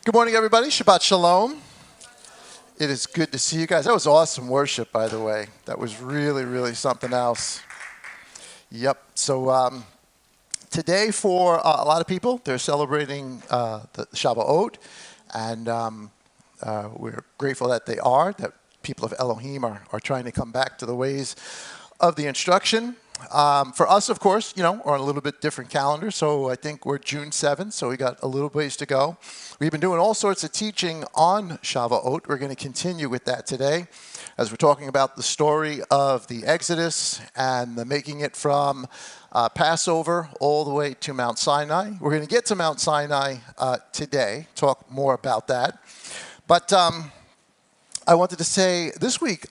Good morning, everybody. Shabbat Shalom. It is good to see you guys. That was awesome worship, by the way. That was really, really something else. Yep. So today for a lot of people, they're celebrating the Shavuot, and we're grateful that they are, that people of Elohim are trying to come back to the ways of the instruction. For us, of course, we're on a little bit different calendar, so I think we're June 7th, so we got a little ways to go. We've been doing all sorts of teaching on Shavuot. We're going to continue with that today as we're talking about the story of the Exodus and the making it from Passover all the way to Mount Sinai. We're going to get to Mount Sinai today, talk more about that. But I wanted to say this week,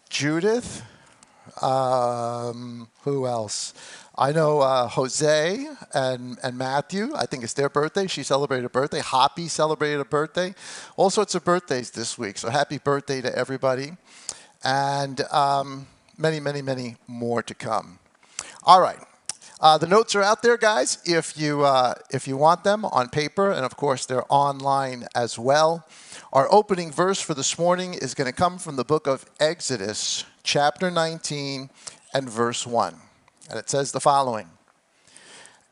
Judith, who else? I know Jose and Matthew. I think it's their birthday. She celebrated a birthday. Hoppy celebrated a birthday. All sorts of birthdays this week. So happy birthday to everybody. And many, many, many more to come. All right. The notes are out there, guys, if you want them on paper. And, of course, they're online as well. Our opening verse for this morning is going to come from the book of Exodus, chapter 19 and verse 1. And it says the following: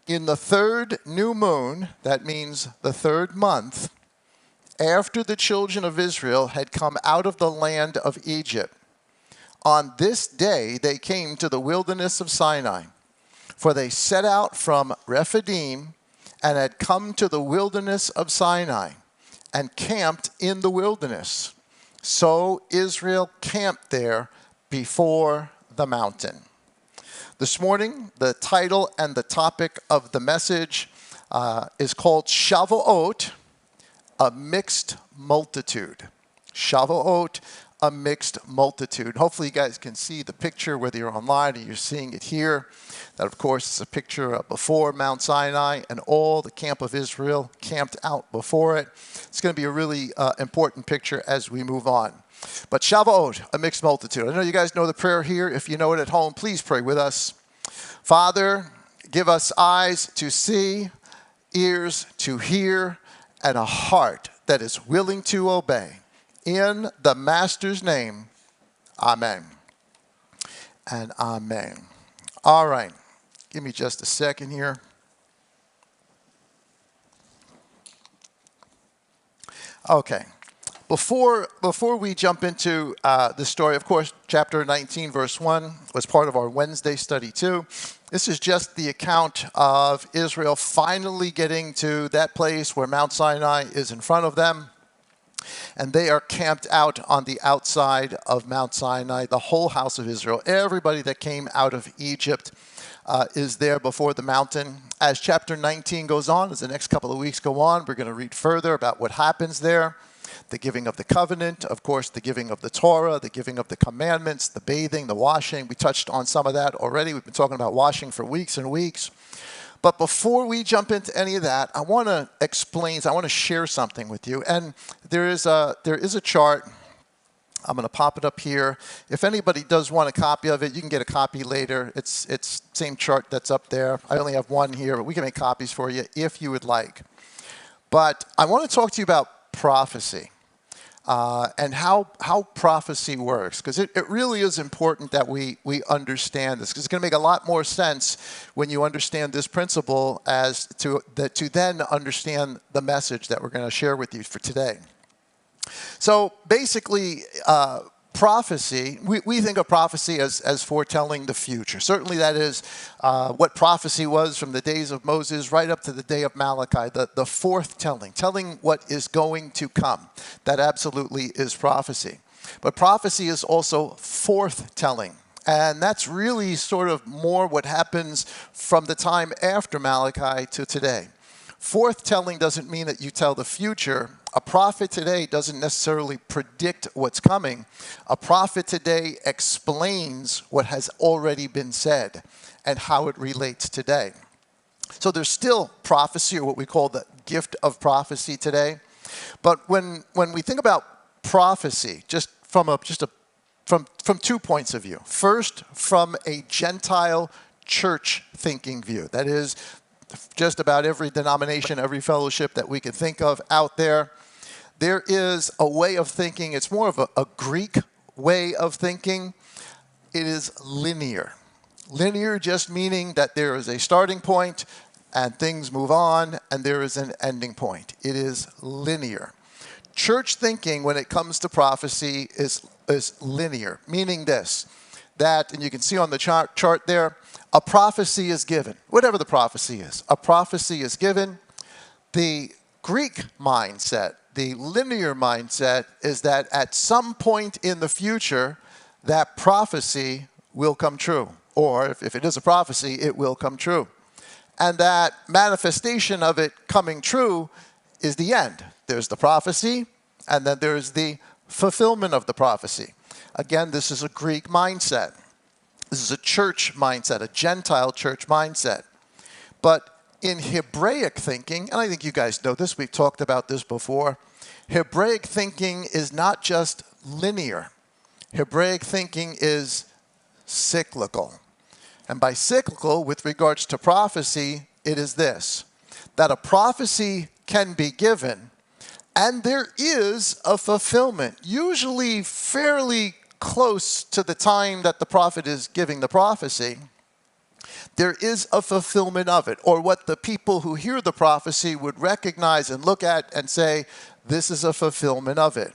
In the third new moon, that means the third month, after the children of Israel had come out of the land of Egypt, on this day they came to the wilderness of Sinai. For they set out from Rephidim and had come to the wilderness of Sinai and camped in the wilderness. So Israel camped there before the mountain. This morning, the title and the topic of the message is called Shavuot, a mixed multitude. Shavuot, a mixed multitude. Hopefully you guys can see the picture, whether you're online or you're seeing it here. That, of course, is a picture before Mount Sinai, and all the camp of Israel camped out before it. It's going to be a really important picture as we move on. But Shavuot, a mixed multitude. I know you guys know the prayer here. If you know it at home, please pray with us. Father, give us eyes to see, ears to hear, and a heart that is willing to obey. In the Master's name, amen and amen. All right. Give me just a second here. Okay. Before we jump into the story, of course, chapter 19, verse 1 was part of our Wednesday study too. This is just the account of Israel finally getting to that place where Mount Sinai is in front of them. And they are camped out on the outside of Mount Sinai, the whole house of Israel. Everybody that came out of Egypt is there before the mountain. As chapter 19 goes on, as the next couple of weeks go on, we're going to read further about what happens there. The giving of the covenant, of course, the giving of the Torah, the giving of the commandments, the bathing, the washing. We touched on some of that already. We've been talking about washing for weeks and weeks. But before we jump into any of that, I want to share something with you. And there is a chart. I'm going to pop it up here. If anybody does want a copy of it, you can get a copy later. It's same chart that's up there. I only have one here, but we can make copies for you if you would like. But I want to talk to you about prophecy. And how prophecy works, because it really is important that we understand this, because it's going to make a lot more sense when you understand this principle as to then understand the message that we're going to share with you for today. So basically, prophecy, we think of prophecy as foretelling the future. Certainly that is what prophecy was from the days of Moses right up to the day of Malachi, the forthtelling, telling what is going to come. That absolutely is prophecy. But prophecy is also forthtelling. And that's really sort of more what happens from the time after Malachi to today. Forthtelling doesn't mean that you tell the future. A prophet today doesn't necessarily predict what's coming. A prophet today explains what has already been said and how it relates today. So there's still prophecy, or what we call the gift of prophecy today. But when we think about prophecy, just from 2 points of view. First, from a Gentile church thinking view. That is, just about every denomination, every fellowship that we can think of out there. There is a way of thinking. It's more of a Greek way of thinking. It is linear. Linear just meaning that there is a starting point and things move on and there is an ending point. It is linear. Church thinking when it comes to prophecy is linear, meaning this, that, and you can see on the chart there, a prophecy is given, whatever the prophecy is. A prophecy is given. The Greek mindset, the linear mindset, is that at some point in the future, that prophecy will come true. Or if it is a prophecy, it will come true. And that manifestation of it coming true is the end. There's the prophecy, and then there's the fulfillment of the prophecy. Again, this is a Greek mindset. This is a church mindset, a Gentile church mindset. But in Hebraic thinking, and I think you guys know this, we've talked about this before, Hebraic thinking is not just linear. Hebraic thinking is cyclical. And by cyclical, with regards to prophecy, it is this, that a prophecy can be given, and there is a fulfillment, usually fairly close to the time that the prophet is giving the prophecy. There is a fulfillment of it, or what the people who hear the prophecy would recognize and look at and say, this is a fulfillment of it.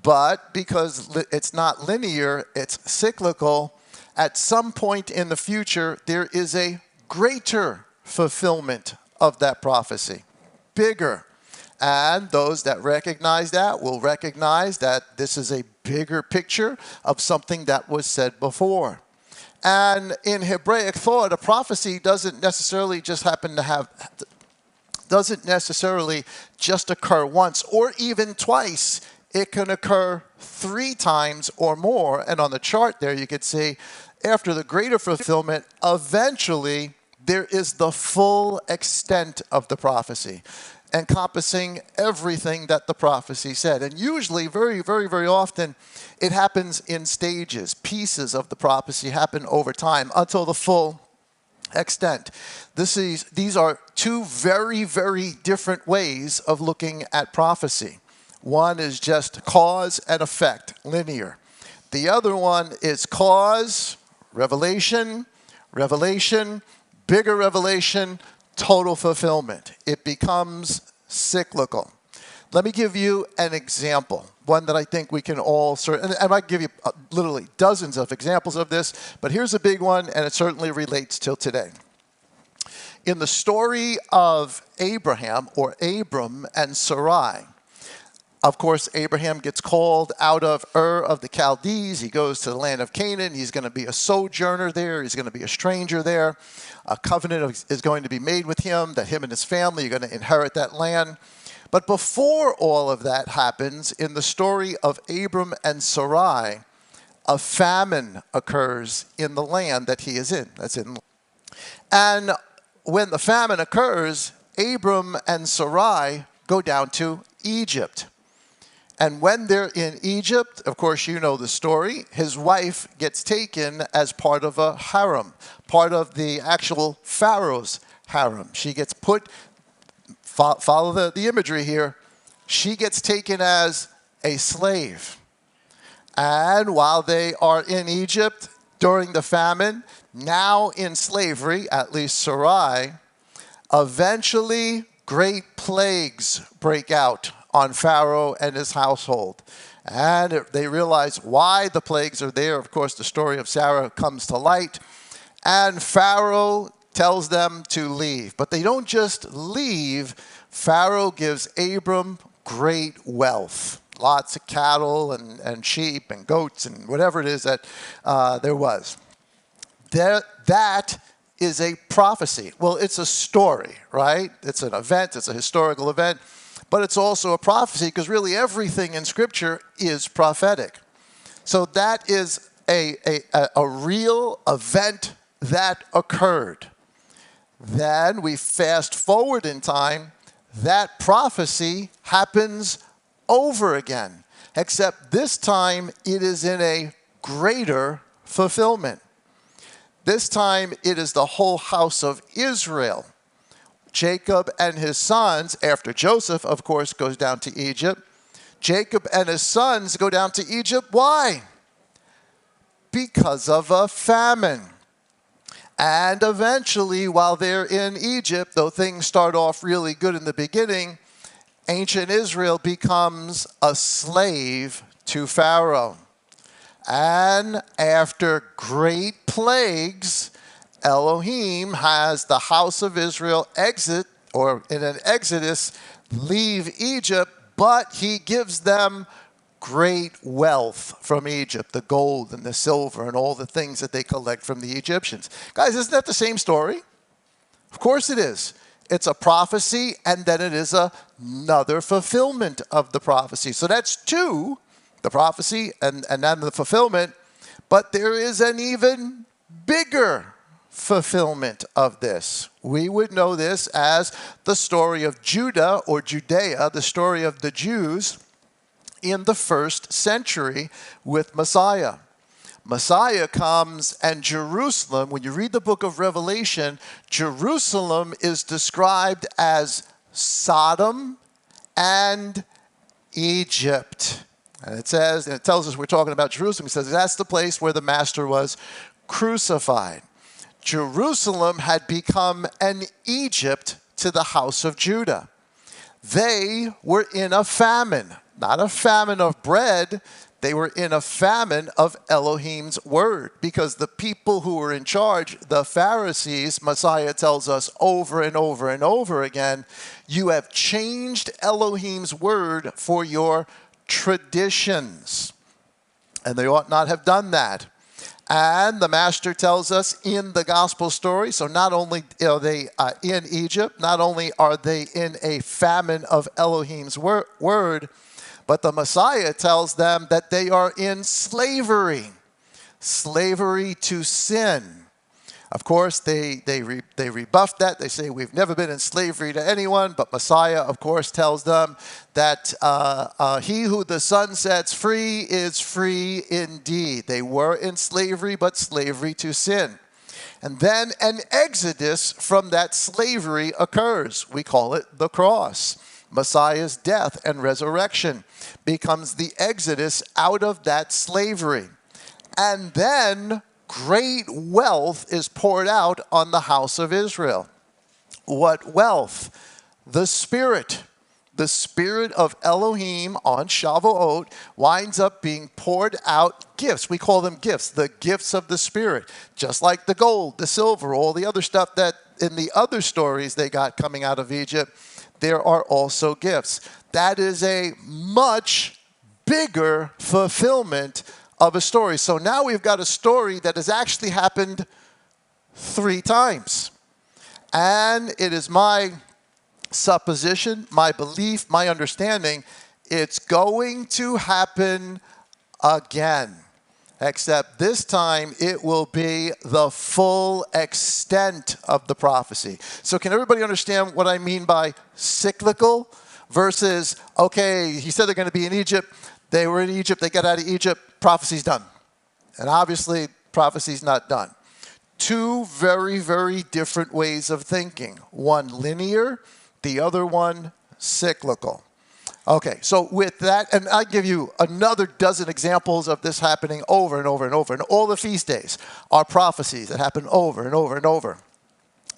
But because it's not linear, it's cyclical, at some point in the future, there is a greater fulfillment of that prophecy, bigger. And those that recognize that will recognize that this is a bigger picture of something that was said before. And in Hebraic thought, a prophecy doesn't necessarily just occur once or even twice. It can occur 3 times or more. And on the chart there, you could see after the greater fulfillment, eventually there is the full extent of the prophecy, encompassing everything that the prophecy said. And usually, very, very, very often, it happens in stages. Pieces of the prophecy happen over time until the full extent. These are 2 very, very different ways of looking at prophecy. One is just cause and effect, linear. The other one is cause, revelation, revelation, bigger revelation, total fulfillment. It becomes cyclical. Let me give you an example, one that I think we can all, and I might give you literally dozens of examples of this, but here's a big one, and it certainly relates till today. In the story of Abraham, or Abram and Sarai, of course, Abraham gets called out of Ur of the Chaldees. He goes to the land of Canaan. He's going to be a sojourner there. He's going to be a stranger there. A covenant is going to be made with him, that him and his family are going to inherit that land. But before all of that happens, in the story of Abram and Sarai, a famine occurs in the land that he is in. And when the famine occurs, Abram and Sarai go down to Egypt. And when they're in Egypt, of course, you know the story, his wife gets taken as part of a harem, part of the actual Pharaoh's harem. She gets put, follow the imagery here, she gets taken as a slave. And while they are in Egypt during the famine, now in slavery, at least Sarai, eventually great plagues break out on Pharaoh and his household. And they realize why the plagues are there. Of course, the story of Sarah comes to light. And Pharaoh tells them to leave. But they don't just leave. Pharaoh gives Abram great wealth. Lots of cattle and sheep and goats and whatever it is that there was. That is a prophecy. Well, it's a story, right? It's an event. It's a historical event. But it's also a prophecy because really everything in Scripture is prophetic. So that is a real event that occurred. Then we fast forward in time. That prophecy happens over again, except this time it is in a greater fulfillment. This time it is the whole house of Israel. Jacob and his sons, after Joseph, of course, goes down to Egypt, Jacob and his sons go down to Egypt. Why? Because of a famine. And eventually, while they're in Egypt, though things start off really good in the beginning, ancient Israel becomes a slave to Pharaoh. And after great plagues, Elohim has the house of Israel exit, or in an exodus, leave Egypt, but he gives them great wealth from Egypt, the gold and the silver and all the things that they collect from the Egyptians. Guys, isn't that the same story? Of course it is. It's a prophecy, and then it is another fulfillment of the prophecy. So that's two, the prophecy and then the fulfillment. But there is an even bigger fulfillment of this. We would know this as the story of Judah or Judea, the story of the Jews in the 1st century with Messiah. Messiah comes, and Jerusalem, when you read the book of Revelation, Jerusalem is described as Sodom and Egypt. And it says, and it tells us we're talking about Jerusalem. It says that's the place where the master was crucified. Jerusalem had become an Egypt to the house of Judah. They were in a famine, not a famine of bread. They were in a famine of Elohim's word, because the people who were in charge, the Pharisees, Messiah tells us over and over and over again, you have changed Elohim's word for your traditions. And they ought not have done that. And the master tells us in the gospel story, so not only are they in Egypt, not only are they in a famine of Elohim's word, but the Messiah tells them that they are in slavery to sin. Of course, they rebuff that. They say, we've never been in slavery to anyone. But Messiah, of course, tells them that he who the Son sets free is free indeed. They were in slavery, but slavery to sin. And then an exodus from that slavery occurs. We call it the cross. Messiah's death and resurrection becomes the exodus out of that slavery. And then great wealth is poured out on the house of Israel. What wealth? The Spirit. The Spirit of Elohim on Shavuot winds up being poured out gifts. We call them gifts, the gifts of the Spirit. Just like the gold, the silver, all the other stuff that in the other stories they got coming out of Egypt, there are also gifts. That is a much bigger fulfillment of a story. So now we've got a story that has actually happened 3 times. And it is my supposition, my belief, my understanding, it's going to happen again. Except this time it will be the full extent of the prophecy. So can everybody understand what I mean by cyclical versus, okay, he said they're going to be in Egypt. They were in Egypt. They got out of Egypt. Prophecy's done. And obviously, prophecy's not done. 2 very, very different ways of thinking. One linear, the other one cyclical. Okay, so with that, and I'll give you another dozen examples of this happening over and over and over. And all the feast days are prophecies that happen over and over and over.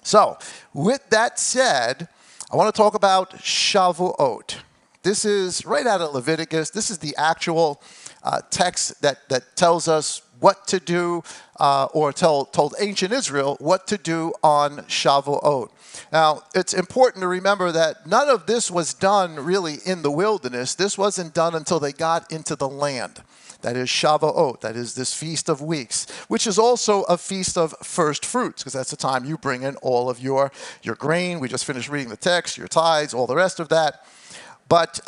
So, with that said, I want to talk about Shavuot. This is right out of Leviticus. This is the actual text that tells us what to do, or told ancient Israel what to do on Shavuot. Now, it's important to remember that none of this was done really in the wilderness. This wasn't done until they got into the land. That is Shavuot. That is this Feast of Weeks, which is also a feast of first fruits, because that's the time you bring in all of your grain. We just finished reading the text, your tithes, all the rest of that. But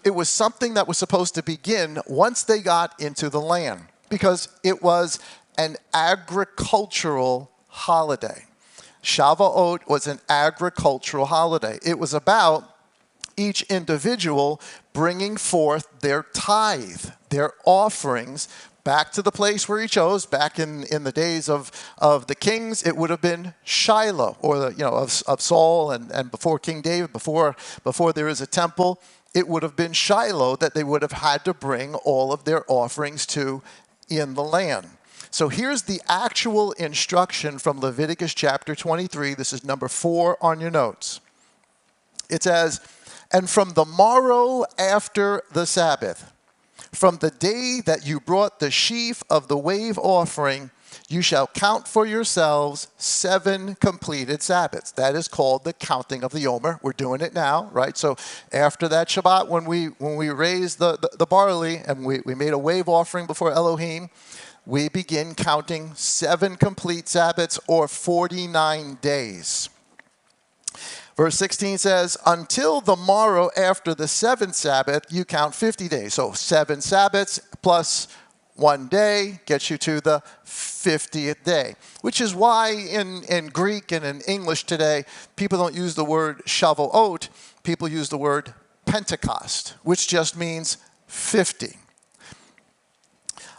it was something that was supposed to begin once they got into the land, because it was an agricultural holiday. Shavuot was an agricultural holiday. It was about each individual bringing forth their tithe, their offerings back to the place where he chose. Back in the days of the kings, it would have been Shiloh, or of Saul and before King David, before there is a temple, it would have been Shiloh that they would have had to bring all of their offerings to in the land. So here's the actual instruction from Leviticus chapter 23. This is number 4 on your notes. It says, "And from the morrow after the Sabbath, from the day that you brought the sheaf of the wave offering, you shall count for yourselves 7 completed Sabbaths." That is called the counting of the Omer. We're doing it now, right? So after that Shabbat, when we raised the barley and we made a wave offering before Elohim, we begin counting 7 complete Sabbaths, or 49 days. Verse 16 says, "Until the morrow after the 7th Sabbath, you count 50 days. So 7 Sabbaths plus 1 day gets you to the 50th day. Which is why in Greek and in English today, people don't use the word Shavuot. People use the word Pentecost, which just means 50.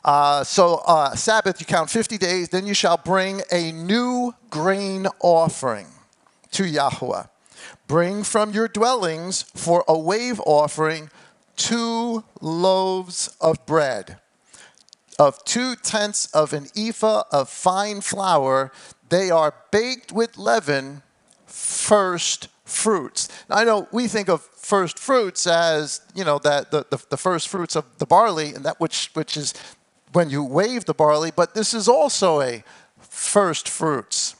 Sabbath, you count 50 days. Then you shall bring a new grain offering to Yahweh. Bring from your dwellings for a wave offering 2 loaves of bread, of 2/10 of an ephah of fine flour. They are baked with leaven, first fruits." Now, I know we think of first fruits as, that the first fruits of the barley, and that which is when you wave the barley, but this is also a first fruits.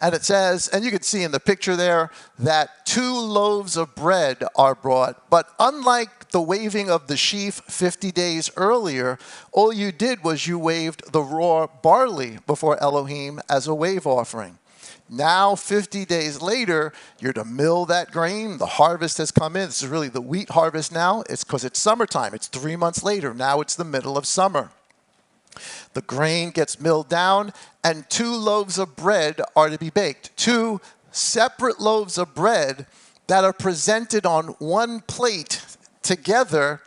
And it says, and you can see in the picture there, that 2 loaves of bread are brought. But unlike the waving of the sheaf 50 days earlier, all you did was you waved the raw barley before Elohim as a wave offering. Now, 50 days later, you're to mill that grain. The harvest has come in. This is really the wheat harvest now. It's because it's summertime. It's 3 months later. Now it's the middle of summer. The grain gets milled down, and 2 loaves of bread are to be baked. 2 separate loaves of bread that are presented on one plate together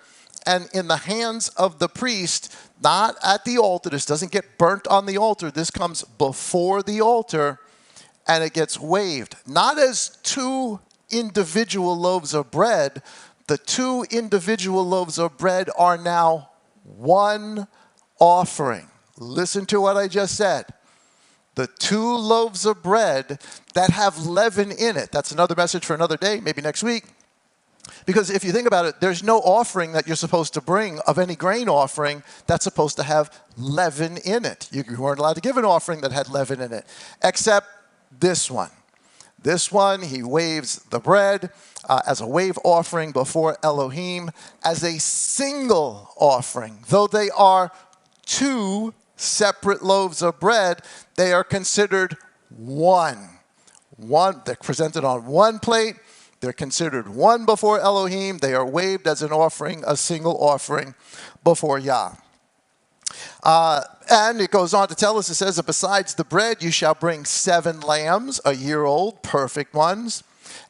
and in the hands of the priest, not at the altar. This doesn't get burnt on the altar. This comes before the altar, and it gets waved. Not as 2 individual loaves of bread. The 2 individual loaves of bread are now one offering. Listen to what I just said. The 2 loaves of bread that have leaven in it. That's another message for another day, maybe next week. Because if you think about it, there's no offering that you're supposed to bring of any grain offering that's supposed to have leaven in it. You weren't allowed to give an offering that had leaven in it, except this one. This one, he waves the bread as a wave offering before Elohim as a single offering. Though they are 2 separate loaves of bread, they are considered one. They're presented on one plate. They're considered one before Elohim. They are waved as an offering, a single offering before Yah. And it goes on to tell us, it says that besides the bread, you shall bring 7 lambs, a year old, perfect ones,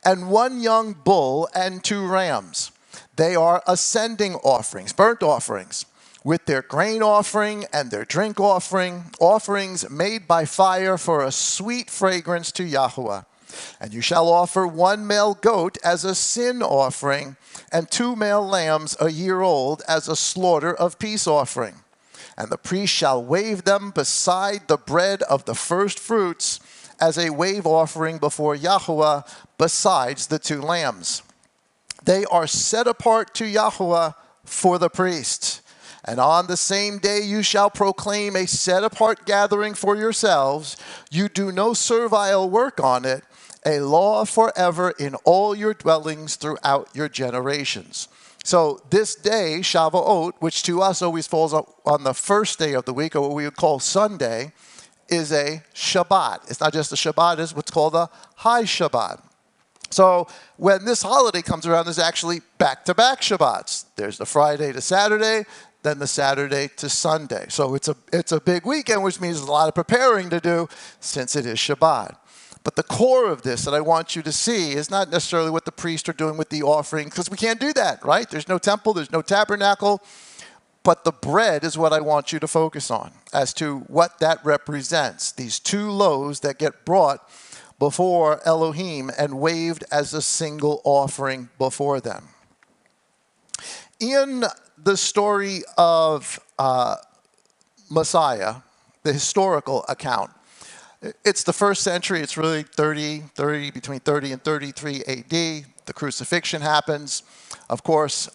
and 1 young bull and 2 rams. They are ascending offerings, burnt offerings, with their grain offering and their drink offering, offerings made by fire for a sweet fragrance to Yahweh. And you shall offer 1 male goat as a sin offering, and 2 male lambs a year old as a slaughter of peace offering. And the priest shall wave them beside the bread of the first fruits as a wave offering before Yahweh, besides the 2 lambs. They are set apart to Yahweh for the priests. And on the same day you shall proclaim a set-apart gathering for yourselves. You do no servile work on it, a law forever in all your dwellings throughout your generations. So this day, Shavuot, which to us always falls on the first day of the week, or what we would call Sunday, is a Shabbat. It's not just a Shabbat, it's what's called a High Shabbat. So when this holiday comes around, there's actually back-to-back Shabbats. There's the Friday to Saturday, then the Saturday to Sunday. So it's a big weekend, which means there's a lot of preparing to do since it is Shabbat. But the core of this that I want you to see is not necessarily what the priests are doing with the offering, because we can't do that, right? There's no temple, there's no tabernacle. But the bread is what I want you to focus on as to what that represents. These two loaves that get brought before Elohim and waved as a single offering before them. In the story of Messiah, the historical account, it's the first century. It's really between 30 and 33 AD. The crucifixion happens. Of course,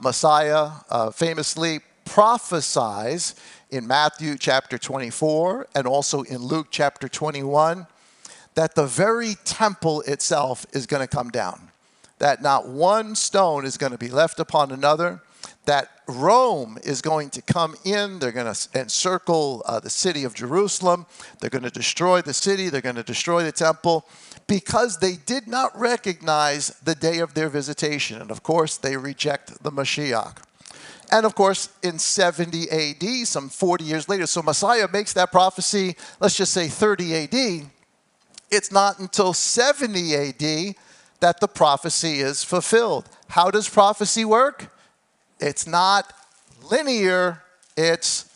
Messiah famously prophesies in Matthew chapter 24 and also in Luke chapter 21 that the very temple itself is going to come down, that not one stone is going to be left upon another, that Rome is going to come in. They're going to encircle the city of Jerusalem. They're going to destroy the city. They're going to destroy the temple because they did not recognize the day of their visitation. And of course, they reject the Mashiach. And of course, in 70 AD, some 40 years later, so Messiah makes that prophecy, let's just say 30 AD. It's not until 70 AD that the prophecy is fulfilled. How does prophecy work? It's not linear, it's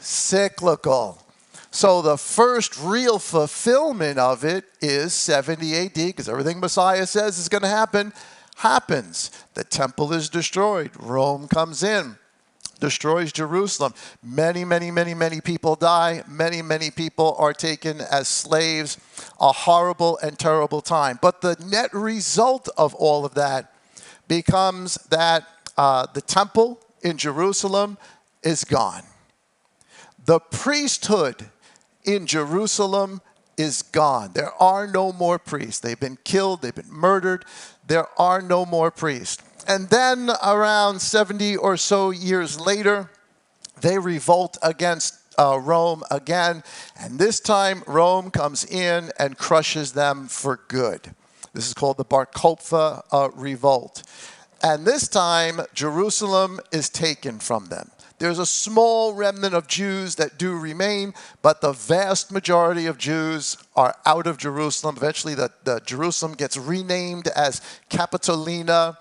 cyclical. So the first real fulfillment of it is 70 AD, because everything Messiah says is going to happen, happens. The temple is destroyed. Rome comes in, destroys Jerusalem. Many, many, many, many people die. Many, many people are taken as slaves. A horrible and terrible time. But the net result of all of that becomes that the temple in Jerusalem is gone. The priesthood in Jerusalem is gone. There are no more priests. They've been killed. They've been murdered. There are no more priests. And then around 70 or so years later, they revolt against Rome again. And this time, Rome comes in and crushes them for good. This is called the Bar Kokhba revolt. And this time, Jerusalem is taken from them. There's a small remnant of Jews that do remain, but the vast majority of Jews are out of Jerusalem. Eventually, the Jerusalem gets renamed as Capitolina.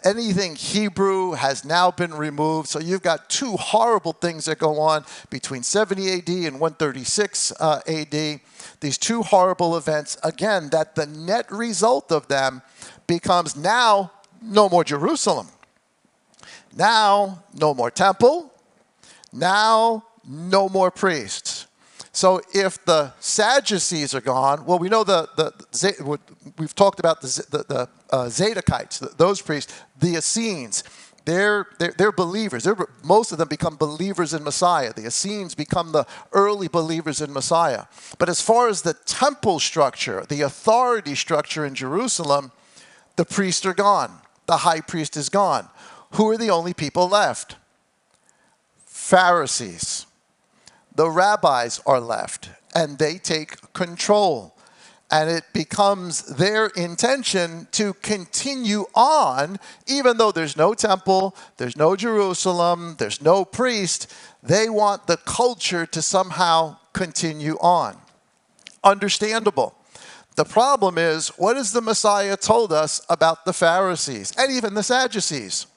Anything Hebrew has now been removed. So you've got two horrible things that go on between 70 AD and 136 AD. These two horrible events, again, that the net result of them becomes now no more Jerusalem. Now, no more temple. Now, no more priests. So if the Sadducees are gone, well, we know we've talked about the Zadokites, those priests, the Essenes. They're believers. Most of them become believers in Messiah. The Essenes become the early believers in Messiah. But as far as the temple structure, the authority structure in Jerusalem, the priests are gone. The high priest is gone. Who are the only people left? Pharisees. The rabbis are left, and they take control. And it becomes their intention to continue on, even though there's no temple, there's no Jerusalem, there's no priest. They want the culture to somehow continue on. Understandable. The problem is, what has the Messiah told us about the Pharisees and even the Sadducees?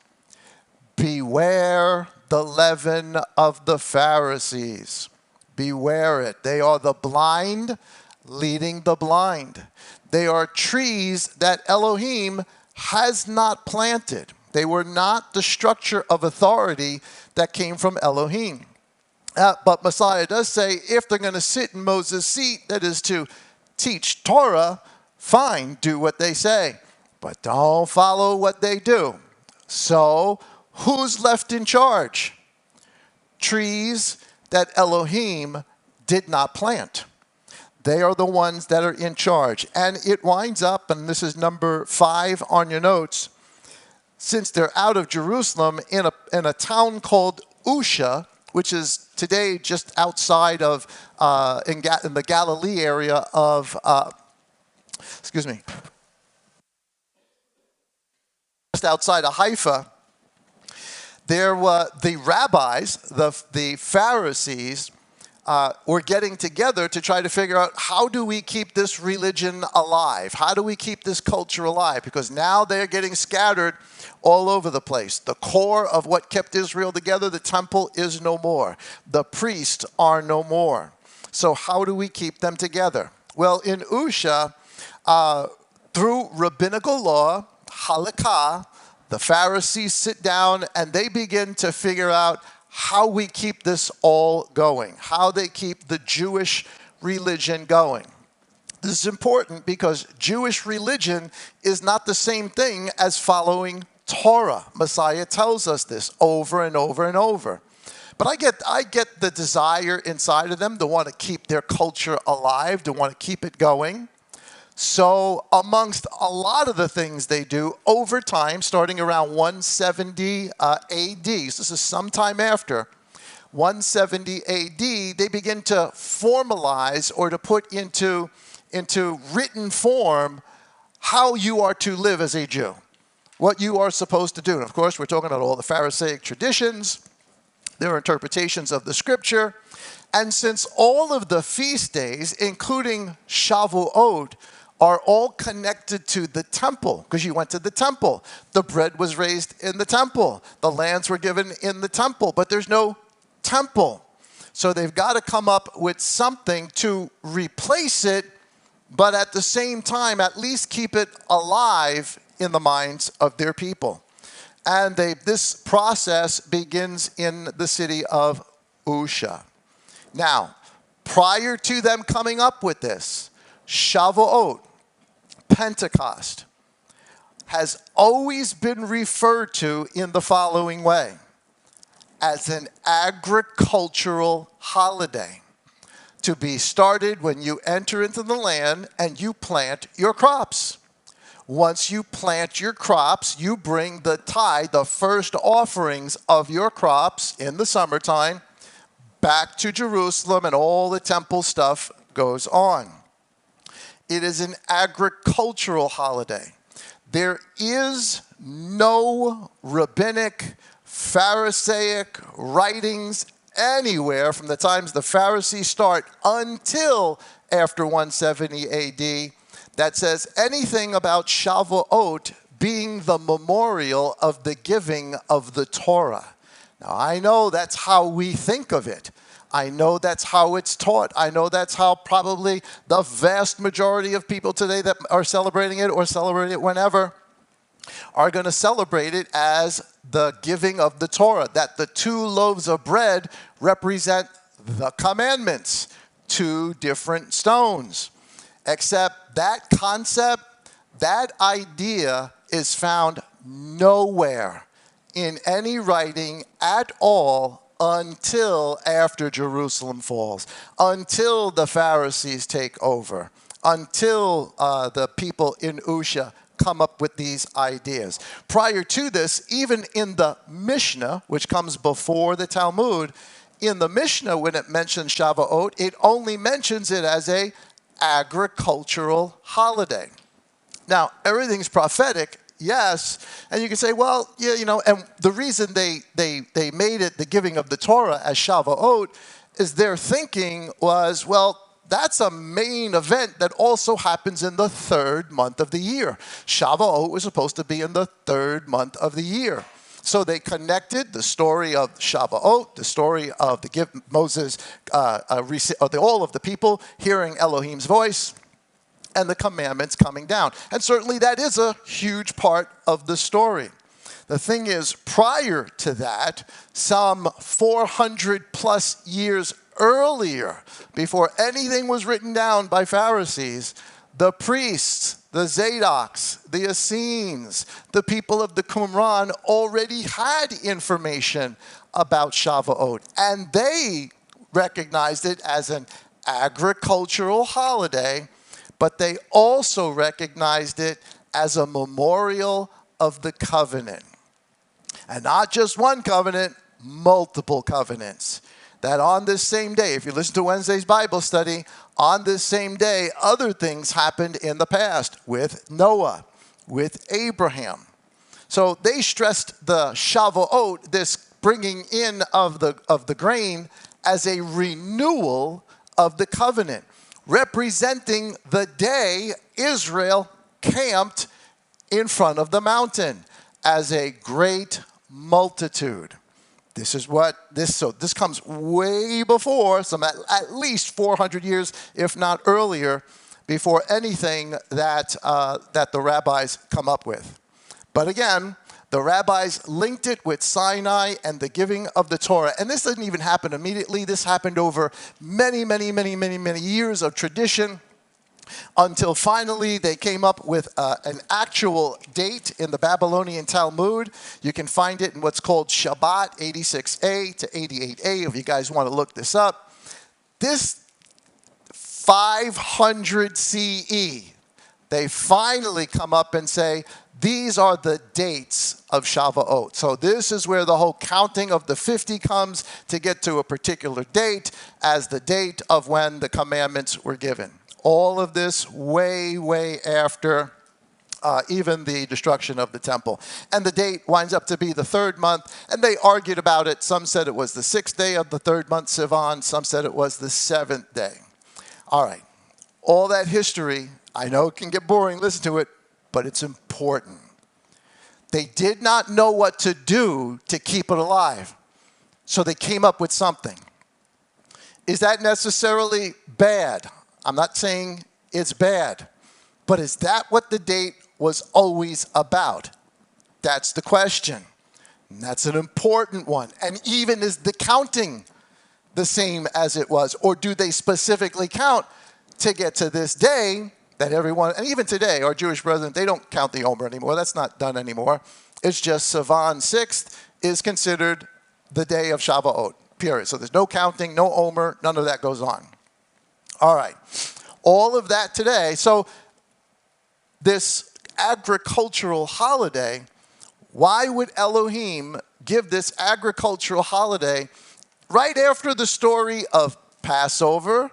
Beware the leaven of the Pharisees. Beware it. They are the blind leading the blind. They are trees that Elohim has not planted. They were not the structure of authority that came from Elohim. But Messiah does say, if they're going to sit in Moses' seat, that is to teach Torah, fine, do what they say. But don't follow what they do. So, who's left in charge? Trees that Elohim did not plant. They are the ones that are in charge. And it winds up, and this is number 5 on your notes, since they're out of Jerusalem, in a town called Usha, which is today just outside of, in the Galilee area of, just outside of Haifa. There were the rabbis, the Pharisees, were getting together to try to figure out, how do we keep this religion alive? How do we keep this culture alive? Because now they're getting scattered all over the place. The core of what kept Israel together, the temple, is no more. The priests are no more. So how do we keep them together? Well, in Usha, through rabbinical law, halakha, the Pharisees sit down and they begin to figure out how we keep this all going, how they keep the Jewish religion going. This is important because Jewish religion is not the same thing as following Torah. Messiah tells us this over and over and over. But I get the desire inside of them to want to keep their culture alive, to want to keep it going. So amongst a lot of the things they do over time, starting around 170 AD, so this is sometime after 170 AD, they begin to formalize or to put into written form how you are to live as a Jew, what you are supposed to do. And of course, we're talking about all the Pharisaic traditions, their interpretations of the scripture. And since all of the feast days, including Shavuot, are all connected to the temple, because you went to the temple. The bread was raised in the temple. The lands were given in the temple, but there's no temple. So they've got to come up with something to replace it, but at the same time, at least keep it alive in the minds of their people. And this process begins in the city of Usha. Now, prior to them coming up with this, Shavuot, Pentecost, has always been referred to in the following way: as an agricultural holiday, to be started when you enter into the land and you plant your crops. Once you plant your crops, you bring the tithe, the first offerings of your crops in the summertime, back to Jerusalem, and all the temple stuff goes on. It is an agricultural holiday. There is no rabbinic, Pharisaic writings anywhere from the times the Pharisees start until after 170 AD that says anything about Shavuot being the memorial of the giving of the Torah. Now, I know that's how we think of it. I know that's how it's taught. I know that's how probably the vast majority of people today that are celebrating it or celebrate it whenever are going to celebrate it as the giving of the Torah, that the 2 loaves of bread represent the commandments, 2 different stones. Except that concept, that idea is found nowhere in any writing at all until after Jerusalem falls, until the Pharisees take over, until the people in Usha come up with these ideas. Prior to this, even in the Mishnah, which comes before the Talmud, in the Mishnah, when it mentions Shavuot, it only mentions it as a agricultural holiday. Now, everything's prophetic, yes, and you can say, well, yeah, and the reason they made it the giving of the Torah as Shavuot is their thinking was, well, that's a main event that also happens in the 3rd month of the year. Shavuot was supposed to be in the 3rd month of the year. So they connected the story of Shavuot, the story of Moses, all of the people hearing Elohim's voice, and the commandments coming down. And certainly that is a huge part of the story. The thing is, prior to that, some 400 plus years earlier, before anything was written down by Pharisees, the priests, the Zadoks, the Essenes, the people of the Qumran already had information about Shavuot, and they recognized it as an agricultural holiday, but they also recognized it as a memorial of the covenant. And not just one covenant, multiple covenants. That on this same day, if you listen to Wednesday's Bible study, on this same day, other things happened in the past with Noah, with Abraham. So they stressed the Shavuot, this bringing in of the grain, as a renewal of the covenant, representing the day Israel camped in front of the mountain as a great multitude. This comes way before, at least 400 years, if not earlier, before anything that the rabbis come up with. But again, the rabbis linked it with Sinai and the giving of the Torah. And this didn't even happen immediately. This happened over many years of tradition, until finally they came up with an actual date in the Babylonian Talmud. You can find it in what's called Shabbat 86a to 88a, if you guys want to look this up. This 500 CE, they finally come up and say, these are the dates of Shavuot. So this is where the whole counting of the 50 comes to get to a particular date as the date of when the commandments were given. All of this way after even the destruction of the temple. And the date winds up to be the third month, and they argued about it. Some said it was the 6th day of the third month, Sivan. Some said it was the 7th day. All right, all that history, I know it can get boring, listen to it, but it's important. They did not know what to do to keep it alive, so they came up with something. Is that necessarily bad? I'm not saying it's bad, but is that what the date was always about? That's the question. And that's an important one. And even is the counting the same as it was? Or do they specifically count to get to this day that everyone, and even today, our Jewish brethren, they don't count the Omer anymore. That's not done anymore. It's just Sivan 6th is considered the day of Shavuot, period. So there's no counting, no Omer, none of that goes on. All right, all of that today. So this agricultural holiday, why would Elohim give this agricultural holiday right after the story of Passover,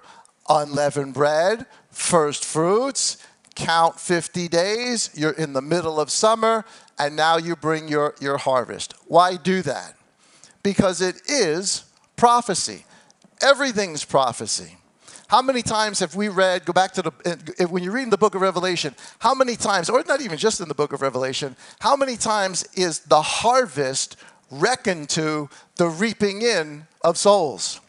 unleavened bread, first fruits, count 50 days, you're in the middle of summer, and now you bring your harvest? Why do that? Because it is prophecy. Everything's prophecy. How many times have we read, go back to when you're reading the book of Revelation, how many times, or not even just in the book of Revelation, how many times is the harvest reckoned to the reaping in of souls?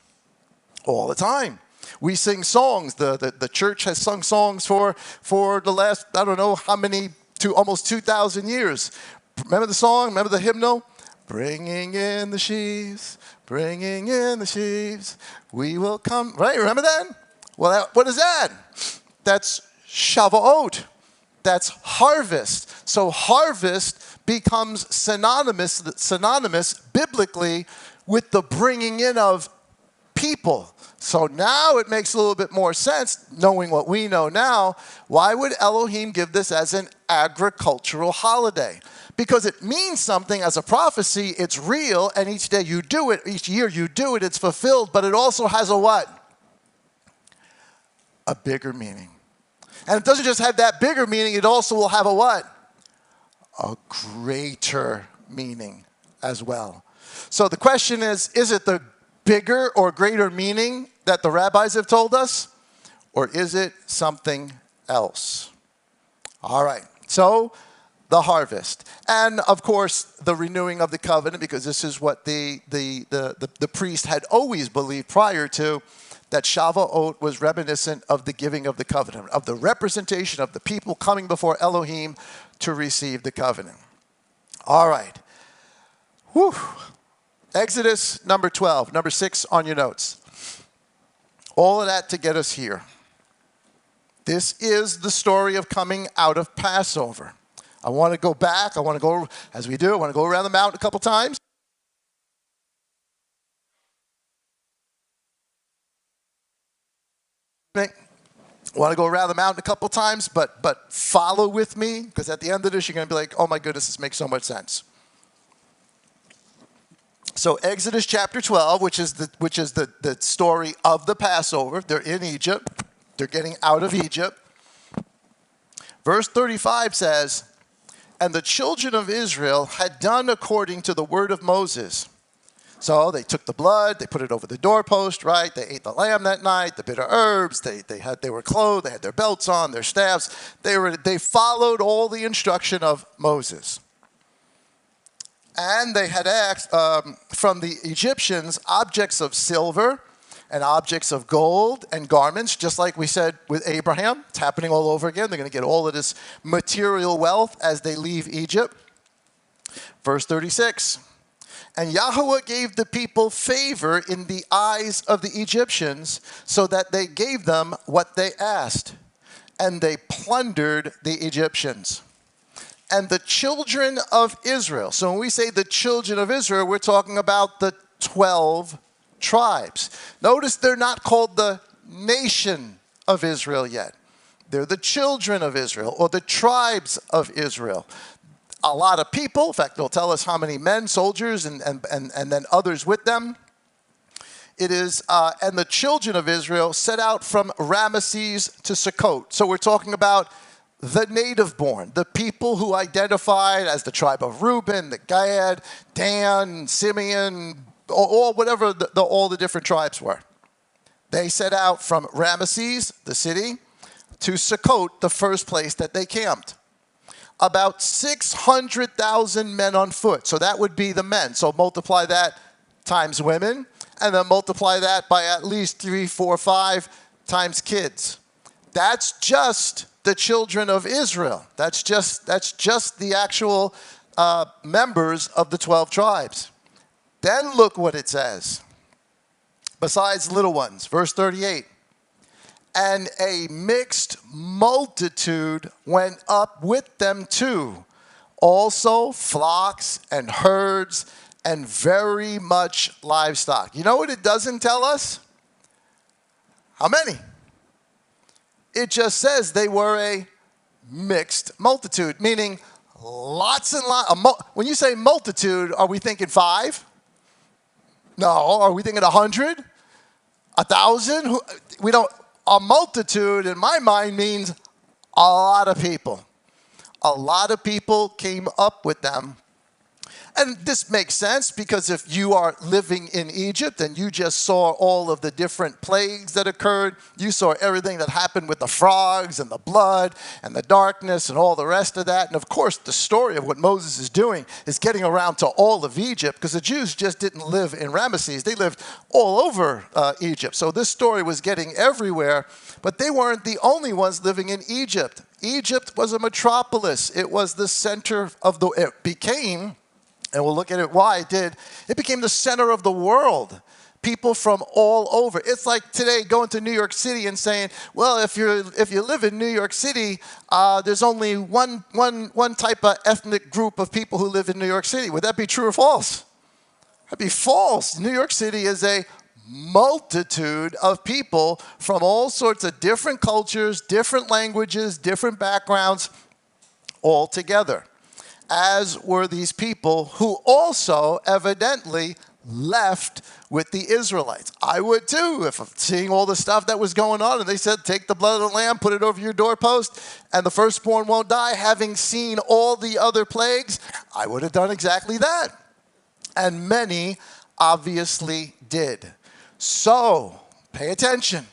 All the time. We sing songs. The church has sung songs for the last, I don't know how many, almost 2,000 years. Remember the song? Remember the hymnal? Bringing in the sheaves, bringing in the sheaves, we will come. Right, remember that? Well, what is that? That's Shavuot. That's harvest. So harvest becomes synonymous biblically with the bringing in of people. So now it makes a little bit more sense, knowing what we know now. Why would Elohim give this as an agricultural holiday? Because it means something as a prophecy. It's real, and each day you do it, each year you do it, it's fulfilled. But it also has a what? A bigger meaning. And it doesn't just have that bigger meaning, it also will have a what? A greater meaning as well. So the question is it the bigger or greater meaning that the rabbis have told us? Or is it something else? All right, so the harvest. And of course, the renewing of the covenant, because this is what the priest had always believed prior to, that Shavuot was reminiscent of the giving of the covenant, of the representation of the people coming before Elohim to receive the covenant. All right. Whew. Exodus number 12, number 6 on your notes. All of that to get us here. This is the story of coming out of Passover. I want to go back. I want to go, as we do, I want to go around the mountain a couple times. I want to go around the mountain a couple times, but follow with me, because at the end of this, you're going to be like, oh my goodness, this makes so much sense. So Exodus chapter 12, which is the story of the Passover. They're in Egypt. They're getting out of Egypt. Verse 35 says, and the children of Israel had done according to the word of Moses. So they took the blood, they put it over the doorpost, right? They ate the lamb that night, the bitter herbs. They were clothed, they had their belts on, their staffs. They followed all the instruction of Moses. And they had asked from the Egyptians objects of silver and objects of gold and garments, just like we said with Abraham. It's happening all over again. They're going to get all of this material wealth as they leave Egypt. Verse 36. And Yahweh gave the people favor in the eyes of the Egyptians, so that they gave them what they asked. And they plundered the Egyptians. And the children of Israel. So when we say the children of Israel, we're talking about the 12 tribes. Notice they're not called the nation of Israel yet. They're the children of Israel, or the tribes of Israel. A lot of people, in fact, they'll tell us how many men, soldiers, and then others with them. It is, and the children of Israel set out from Ramesses to Sukkot. So we're talking about the native born, the people who identified as the tribe of Reuben, the Gad, Dan, Simeon, or whatever all the different tribes were. They set out from Ramesses, the city, to Sukkot, the first place that they camped. About 600,000 men on foot. So that would be the men. So multiply that times women, and then multiply that by at least 3, 4, 5 times kids. That's just the children of Israel. That's just the actual members of the 12 tribes. Then look what it says. Besides little ones, verse 38. And a mixed multitude went up with them too, also flocks and herds and very much livestock. You know what it doesn't tell us? How many? It just says they were a mixed multitude, meaning lots and lots. When you say multitude, are we thinking 5? No. Are we thinking 100? 1,000? We don't. A multitude, in my mind, means a lot of people. A lot of people came up with them. And this makes sense because if you are living in Egypt and you just saw all of the different plagues that occurred, you saw everything that happened with the frogs and the blood and the darkness and all the rest of that. And of course, the story of what Moses is doing is getting around to all of Egypt, because the Jews just didn't live in Ramesses. They lived all over Egypt. So this story was getting everywhere, but they weren't the only ones living in Egypt. Egypt was a metropolis. It was the center of it became, and we'll look at it why it did. It became the center of the world. People from all over. It's like today going to New York City and saying, well, if you live in New York City, there's only one type of ethnic group of people who live in New York City. Would that be true or false? That'd be false. New York City is a multitude of people from all sorts of different cultures, different languages, different backgrounds, all together. As were these people who also evidently left with the Israelites. I would too, if I'm seeing all the stuff that was going on, and they said, take the blood of the lamb, put it over your doorpost, and the firstborn won't die. Having seen all the other plagues, I would have done exactly that. And many obviously did. So, pay attention.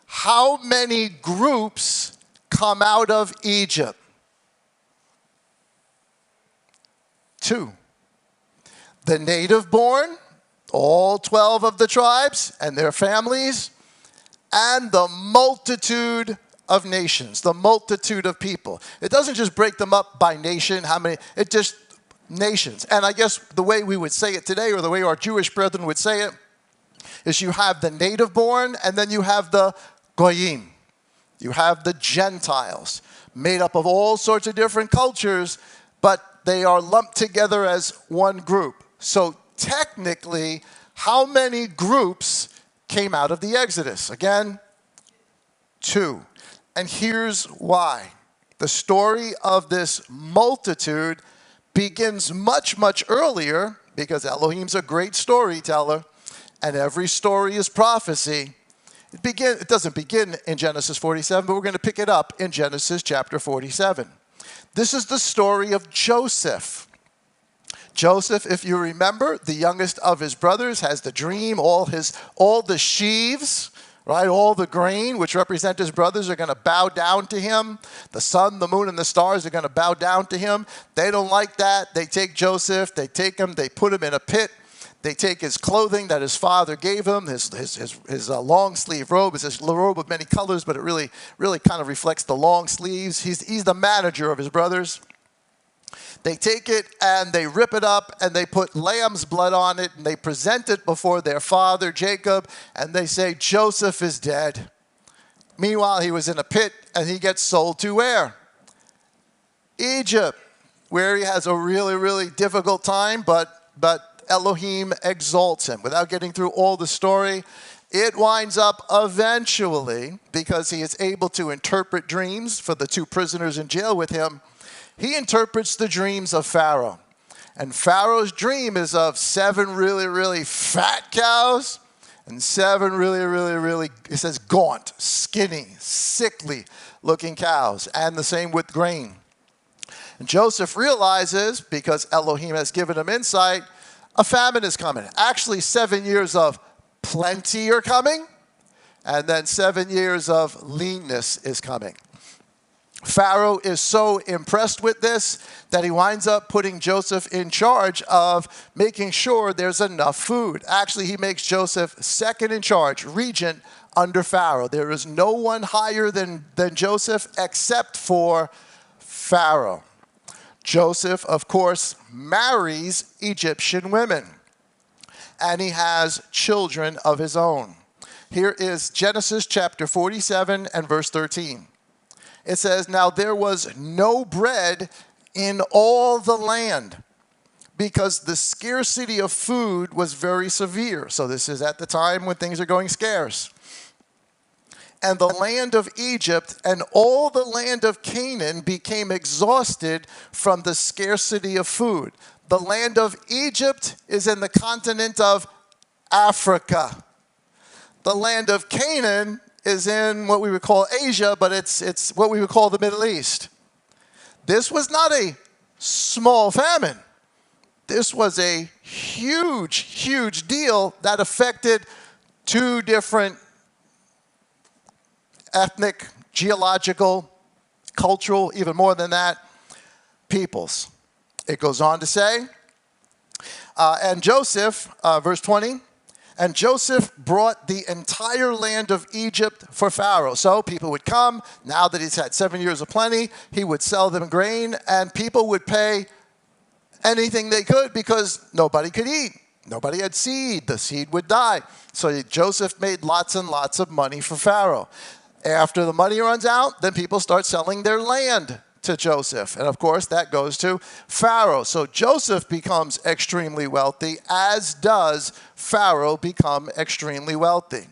How many groups come out of Egypt? 2. The native born, all 12 of the tribes and their families, and the multitude of nations, the multitude of people. It doesn't just break them up by nation, how many, it just nations. And I guess the way we would say it today, or the way our Jewish brethren would say it, is you have the native born, and then you have the goyim. You have the Gentiles, made up of all sorts of different cultures, but they are lumped together as one group. So technically, how many groups came out of the Exodus? Again, 2. And here's why. The story of this multitude begins much, much earlier, because Elohim's a great storyteller, and every story is prophecy. It doesn't begin in Genesis 47, but we're going to pick it up in Genesis chapter 47. This is the story of Joseph. Joseph, if you remember, the youngest of his brothers, has the dream. All the sheaves, right, all the grain, which represent his brothers, are going to bow down to him. The sun, the moon, and the stars are going to bow down to him. They don't like that. They take Joseph. They take him. They put him in a pit. They take his clothing that his father gave him, his long sleeve robe. It's a robe of many colors, but it really kind of reflects the long sleeves. He's the manager of his brothers. They take it and they rip it up and they put lamb's blood on it and they present it before their father, Jacob, and they say, Joseph is dead. Meanwhile, he was in a pit and he gets sold to where? Egypt, where he has a really difficult time, but Elohim exalts him. Without getting through all the story, it winds up eventually, because he is able to interpret dreams for the two prisoners in jail with him, he interprets the dreams of Pharaoh. And Pharaoh's dream is of 7 really fat cows and 7 really, it says gaunt, skinny, sickly looking cows. And the same with grain. And Joseph realizes, because Elohim has given him insight, a famine is coming. Actually, 7 years of plenty are coming, and then 7 years of leanness is coming. Pharaoh is so impressed with this that he winds up putting Joseph in charge of making sure there's enough food. Actually, he makes Joseph second in charge, regent under Pharaoh. There is no one higher than Joseph except for Pharaoh. Joseph, of course, marries Egyptian women, and he has children of his own. Here is Genesis chapter 47 and verse 13. It says, now there was no bread in all the land because the scarcity of food was very severe. So this is at the time when things are going scarce. And the land of Egypt and all the land of Canaan became exhausted from the scarcity of food. The land of Egypt is in the continent of Africa. The land of Canaan is in what we would call Asia, but it's what we would call the Middle East. This was not a small famine. This was a huge deal that affected 2 different ethnic, geological, cultural, even more than that, peoples. It goes on to say, and Joseph, verse 20, and Joseph brought the entire land of Egypt for Pharaoh. So people would come, now that he's had 7 years of plenty, he would sell them grain, and people would pay anything they could because nobody could eat. Nobody had seed. The seed would die. So Joseph made lots and lots of money for Pharaoh. After the money runs out, then people start selling their land to Joseph. And of course, that goes to Pharaoh. So Joseph becomes extremely wealthy, as does Pharaoh become extremely wealthy.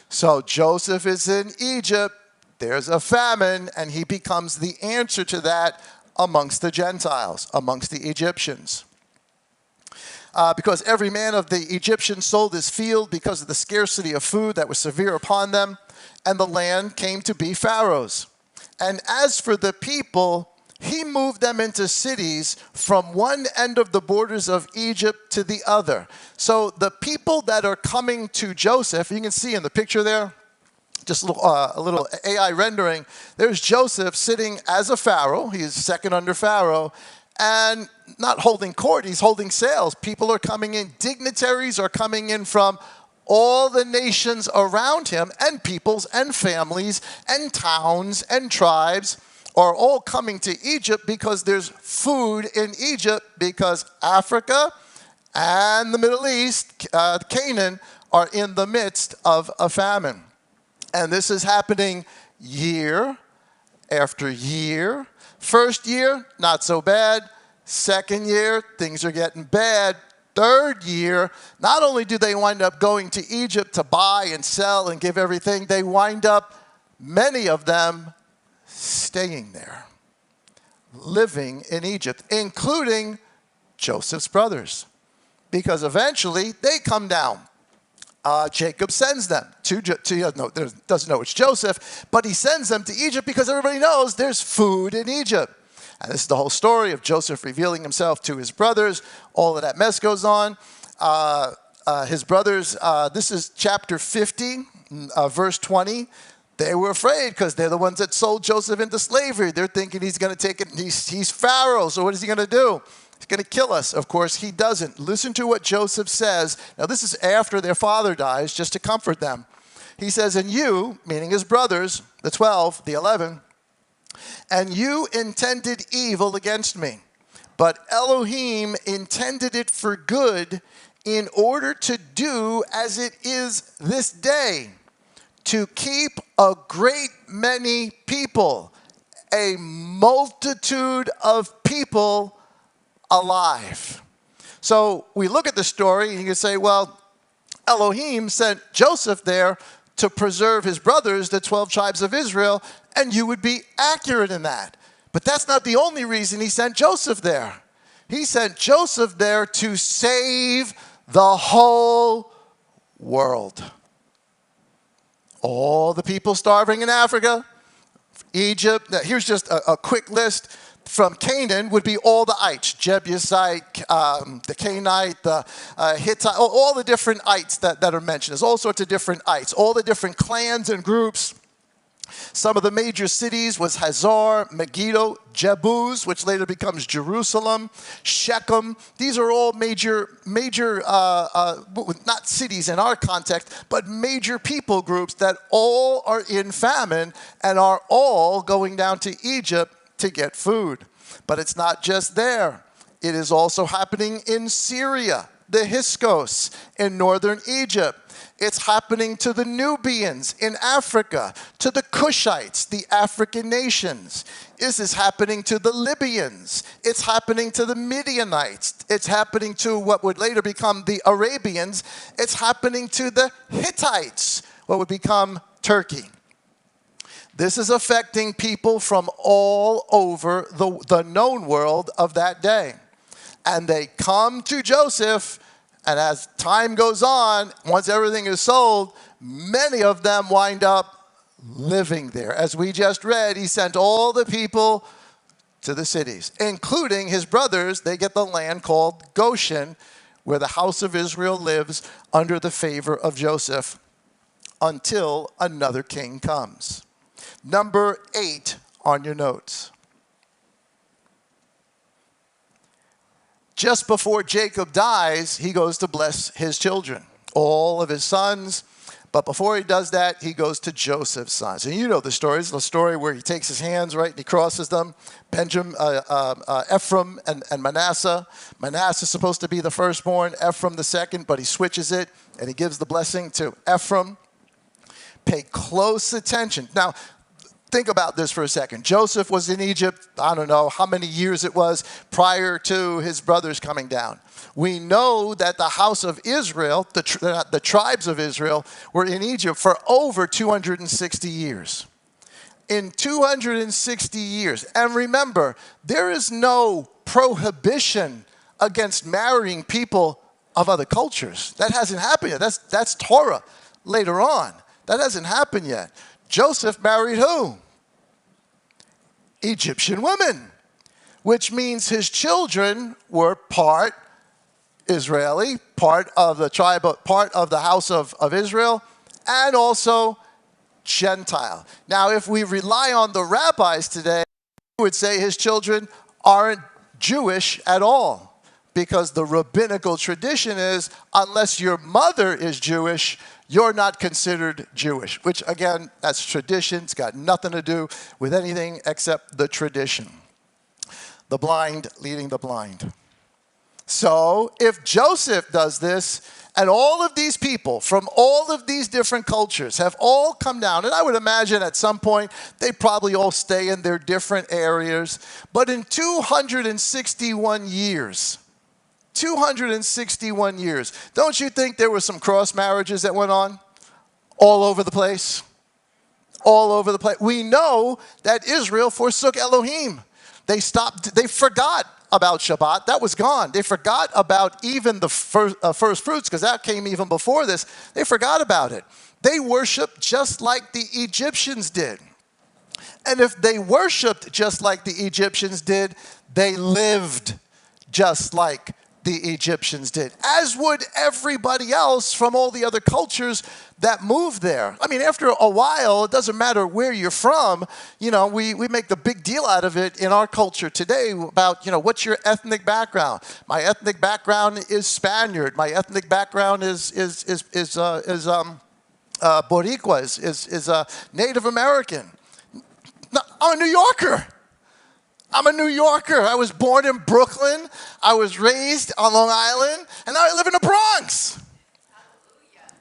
So Joseph is in Egypt. There's a famine, and he becomes the answer to that amongst the Gentiles, amongst the Egyptians. Because every man of the Egyptians sold his field because of the scarcity of food that was severe upon them, and the land came to be Pharaoh's. And as for the people, he moved them into cities from one end of the borders of Egypt to the other. So the people that are coming to Joseph, you can see in the picture there, just a little AI rendering, there's Joseph sitting as a Pharaoh. He is second under Pharaoh, and not holding court, he's holding sales. People are coming in, dignitaries are coming in from all the nations around him, and peoples and families and towns and tribes are all coming to Egypt because there's food in Egypt, because Africa and the Middle East, Canaan, are in the midst of a famine. And this is happening year after year. First year, not so bad. Second year, things are getting bad. Third year, not only do they wind up going to Egypt to buy and sell and give everything, they wind up, many of them, staying there, living in Egypt, including Joseph's brothers, because eventually they come down. Jacob sends them doesn't know it's Joseph, but he sends them to Egypt because everybody knows there's food in Egypt. And this is the whole story of Joseph revealing himself to his brothers. All of that mess goes on. His brothers, this is chapter 50, verse 20. They were afraid because they're the ones that sold Joseph into slavery. They're thinking he's going to take it. He's Pharaoh, so what is he going to do? He's going to kill us. Of course, he doesn't. Listen to what Joseph says. Now, this is after their father dies, just to comfort them. He says, and you, meaning his brothers, the 12, the 11, and you intended evil against me, but Elohim intended it for good in order to do as it is this day, to keep a great many people, a multitude of people alive. So we look at the story and you can say, well, Elohim sent Joseph there to preserve his brothers, the 12 tribes of Israel, and you would be accurate in that. But that's not the only reason he sent Joseph there. He sent Joseph there to save the whole world. All the people starving in Africa, Egypt. Here's just a quick list. From Canaan would be all the ites, Jebusite, the Canaanite, the Hittite, all the different ites that are mentioned. There's all sorts of different ites, all the different clans and groups. Some of the major cities was Hazor, Megiddo, Jebus, which later becomes Jerusalem, Shechem. These are all major, not cities in our context, but major people groups that all are in famine and are all going down to Egypt to get food. But it's not just there. It is also happening in Syria, the Hyksos, in northern Egypt. It's happening to the Nubians in Africa, to the Cushites, the African nations. This is happening to the Libyans. It's happening to the Midianites. It's happening to what would later become the Arabians. It's happening to the Hittites, what would become Turkey. This is affecting people from all over the known world of that day. And they come to Joseph, and as time goes on, once everything is sold, many of them wind up living there. As we just read, he sent all the people to the cities, including his brothers. They get the land called Goshen, where the house of Israel lives under the favor of Joseph until another king comes. Number 8 on your notes. Just before Jacob dies, he goes to bless his children, all of his sons. But before he does that, he goes to Joseph's sons. And you know the story. It's the story where he takes his hands, right, and he crosses them. Ephraim and Manasseh. Manasseh is supposed to be the firstborn, Ephraim the second, but he switches it, and he gives the blessing to Ephraim. Pay close attention. Now, think about this for a second. Joseph was in Egypt, I don't know how many years it was, prior to his brothers coming down. We know that the house of Israel, the tribes of Israel, were in Egypt for over 260 years. In 260 years. And remember, there is no prohibition against marrying people of other cultures. That hasn't happened yet. That's Torah later on. That hasn't happened yet. Joseph married who? Egyptian women, which means his children were part Israeli, part of the tribe, part of the house of Israel, and also Gentile. Now, if we rely on the rabbis today, we would say his children aren't Jewish at all, because the rabbinical tradition is unless your mother is Jewish, you're not considered Jewish, which again, that's tradition. It's got nothing to do with anything except the tradition. The blind leading the blind. So if Joseph does this, and all of these people from all of these different cultures have all come down, and I would imagine at some point they probably all stay in their different areas, but in 261 years, 261 years. Don't you think there were some cross marriages that went on all over the place? All over the place. We know that Israel forsook Elohim. They forgot about Shabbat. That was gone. They forgot about even the first fruits, because that came even before this. They forgot about it. They worshiped just like the Egyptians did. And if they worshiped just like the Egyptians did, they lived just like the Egyptians did, as would everybody else from all the other cultures that moved there. I mean, after a while, it doesn't matter where you're from. You know, we make the big deal out of it in our culture today about, you know, what's your ethnic background? My ethnic background is Spaniard. My ethnic background is Boricua, is Native American. No, I'm a New Yorker. I'm a New Yorker. I was born in Brooklyn. I was raised on Long Island. And now I live in the Bronx.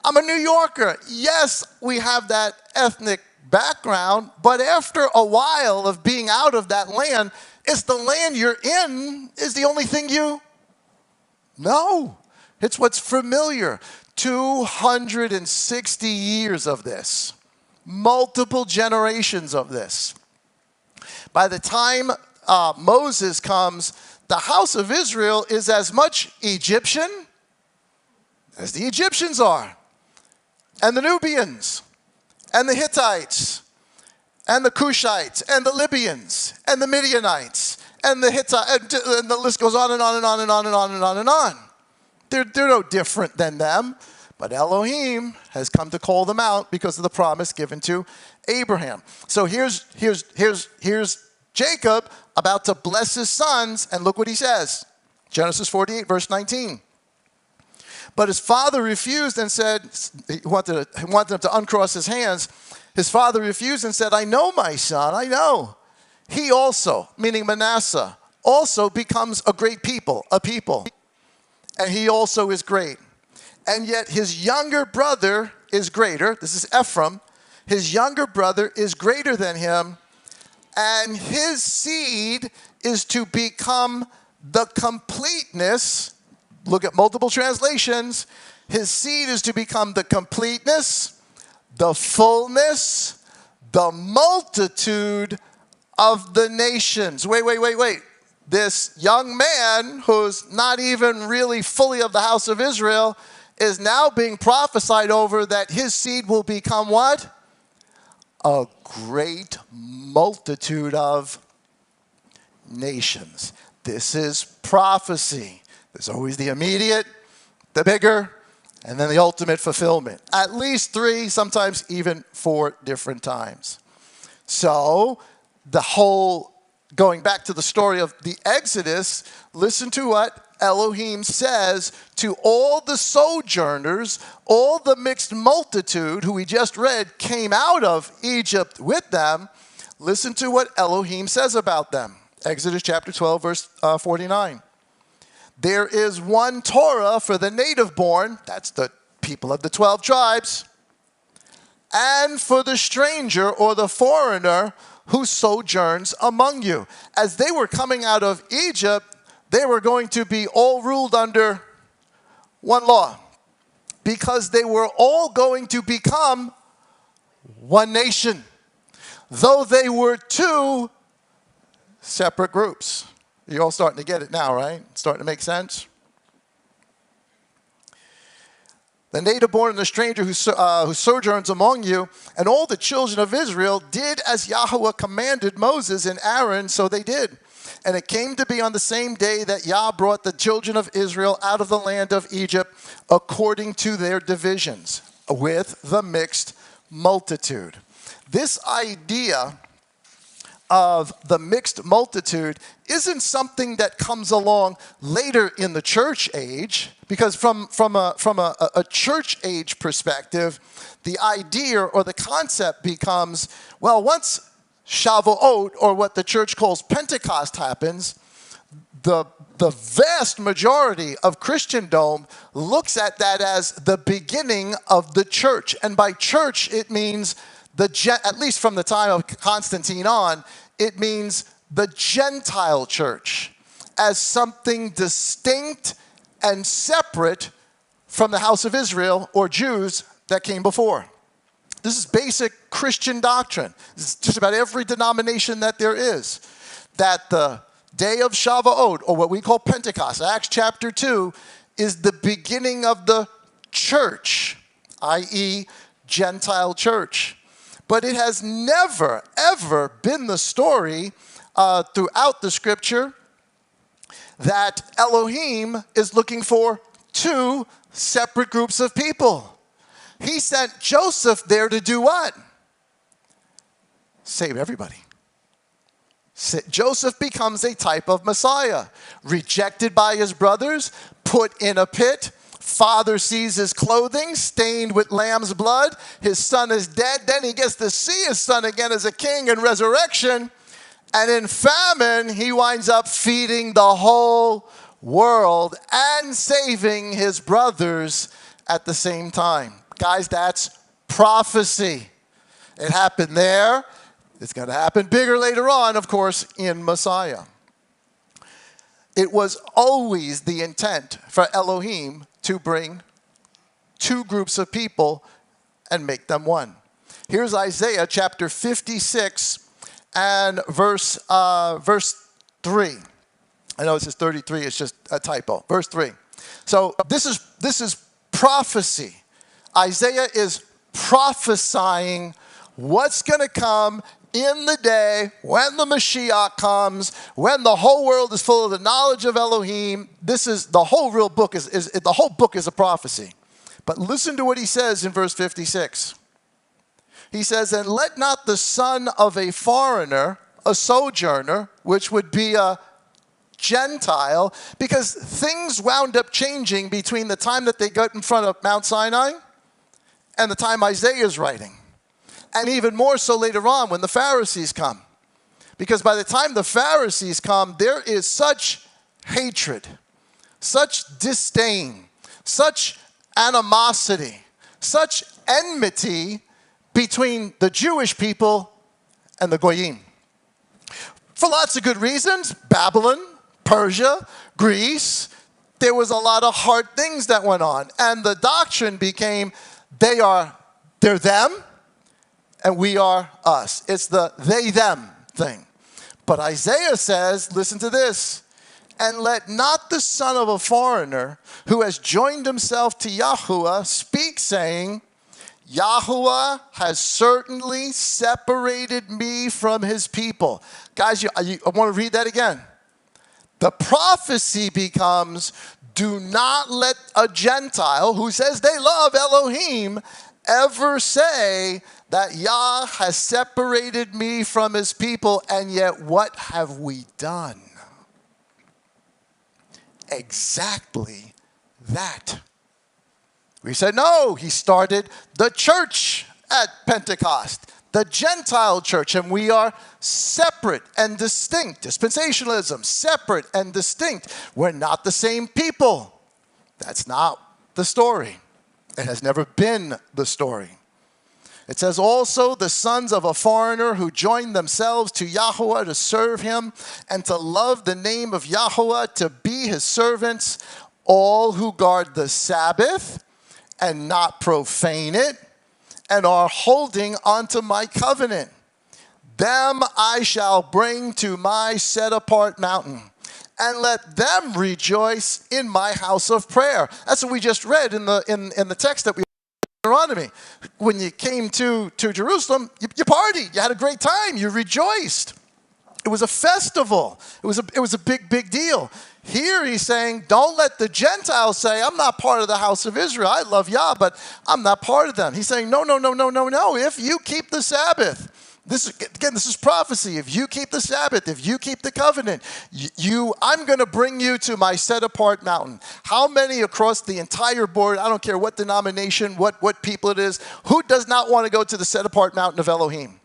I'm a New Yorker. Yes, we have that ethnic background. But after a while of being out of that land, it's the land you're in is the only thing you know. It's what's familiar. 260 years of this. Multiple generations of this. By the time Moses comes, the house of Israel is as much Egyptian as the Egyptians are, and the Nubians, and the Hittites, and the Cushites, and the Libyans, and the Midianites, and the Hittites, and the list goes on and on and on and on and on and on and on. They're no different than them, but Elohim has come to call them out because of the promise given to Abraham. So here's Jacob about to bless his sons, and look what he says. Genesis 48, verse 19. But his father refused and said, he wanted him to uncross his hands. His father refused and said, I know, my son, I know. He also, meaning Manasseh, also becomes a great people, a people. And he also is great. And yet his younger brother is greater. This is Ephraim. His younger brother is greater than him. And his seed is to become the completeness. Look at multiple translations. His seed is to become the completeness, the fullness, the multitude of the nations. Wait. This young man, who's not even really fully of the house of Israel, is now being prophesied over that his seed will become what? A great multitude of nations. This is prophecy. There's always the immediate, the bigger, and then the ultimate fulfillment. At least 3, sometimes even 4 different times. So, the whole, going back to the story of the Exodus, listen to what Elohim says to all the sojourners, all the mixed multitude who we just read came out of Egypt with them. Listen to what Elohim says about them. Exodus chapter 12, verse 49. There is one Torah for the native born, that's the people of the 12 tribes, and for the stranger or the foreigner who sojourns among you. As they were coming out of Egypt, they were going to be all ruled under one law because they were all going to become one nation, though they were 2 separate groups. You're all starting to get it now, right? Starting to make sense? The native born and the stranger who sojourns among you, and all the children of Israel did as Yahweh commanded Moses and Aaron, so they did. And it came to be on the same day that Yah brought the children of Israel out of the land of Egypt according to their divisions, with the mixed multitude. This idea of the mixed multitude isn't something that comes along later in the church age, because from a church age perspective, the idea or the concept becomes, well, once Shavuot, or what the church calls Pentecost, happens, the vast majority of Christendom looks at that as the beginning of the church. And by church, it means, at least from the time of Constantine on, it means the Gentile church as something distinct and separate from the house of Israel or Jews that came before. This is basic Christian doctrine. This is just about every denomination that there is. That the day of Shavuot, or what we call Pentecost, Acts chapter 2, is the beginning of the church, i.e. Gentile church. But it has never, ever been the story throughout the scripture that Elohim is looking for two separate groups of people. He sent Joseph there to do what? Save everybody. Joseph becomes a type of Messiah, rejected by his brothers, put in a pit. Father sees his clothing stained with lamb's blood. His son is dead. Then he gets to see his son again as a king in resurrection. And in famine, he winds up feeding the whole world and saving his brothers at the same time. Guys, that's prophecy. It happened there. It's going to happen bigger later on, of course, in Messiah. It was always the intent for Elohim to bring two groups of people and make them one. Here's Isaiah chapter 56 and verse 3. I know it says 33, it's just a typo. Verse 3. So this is prophecy. Isaiah is prophesying what's going to come in the day when the Mashiach comes, when the whole world is full of the knowledge of Elohim. This is the whole real book the whole book is a prophecy. But listen to what he says in verse 56. He says, "And let not the son of a foreigner, a sojourner," which would be a Gentile, because things wound up changing between the time that they got in front of Mount Sinai and the time Isaiah is writing. And even more so later on when the Pharisees come. Because by the time the Pharisees come, there is such hatred, such disdain, such animosity, such enmity between the Jewish people and the Goyim. For lots of good reasons. Babylon, Persia, Greece. There was a lot of hard things that went on. And the doctrine became they're them, and we are us. It's the they-them thing. But Isaiah says, listen to this, "And let not the son of a foreigner who has joined himself to Yahuwah speak, saying, Yahuwah has certainly separated me from his people." Guys, I want to read that again. The prophecy becomes, do not let a Gentile who says they love Elohim ever say that Yah has separated me from his people, and yet what have we done? Exactly that. We said, no, he started the church at Pentecost, the Gentile church, and we are separate and distinct. Dispensationalism, separate and distinct. We're not the same people. That's not the story. It has never been the story. It says also the sons of a foreigner who joined themselves to Yahuwah to serve him and to love the name of Yahuwah, to be his servants, all who guard the Sabbath and not profane it, and are holding onto my covenant. Them I shall bring to my set-apart mountain, and let them rejoice in my house of prayer. That's what we just read in the text that we Deuteronomy. When you came to Jerusalem, you partied. You had a great time. You rejoiced. It was a festival. It was a big deal. Here he's saying, don't let the Gentiles say, I'm not part of the house of Israel. I love Yah, but I'm not part of them. He's saying, no. If you keep the Sabbath, this is prophecy. If you keep the Sabbath, if you keep the covenant, I'm going to bring you to my set-apart mountain. How many across the entire board, I don't care what denomination, what people it is, who does not want to go to the set-apart mountain of Elohim?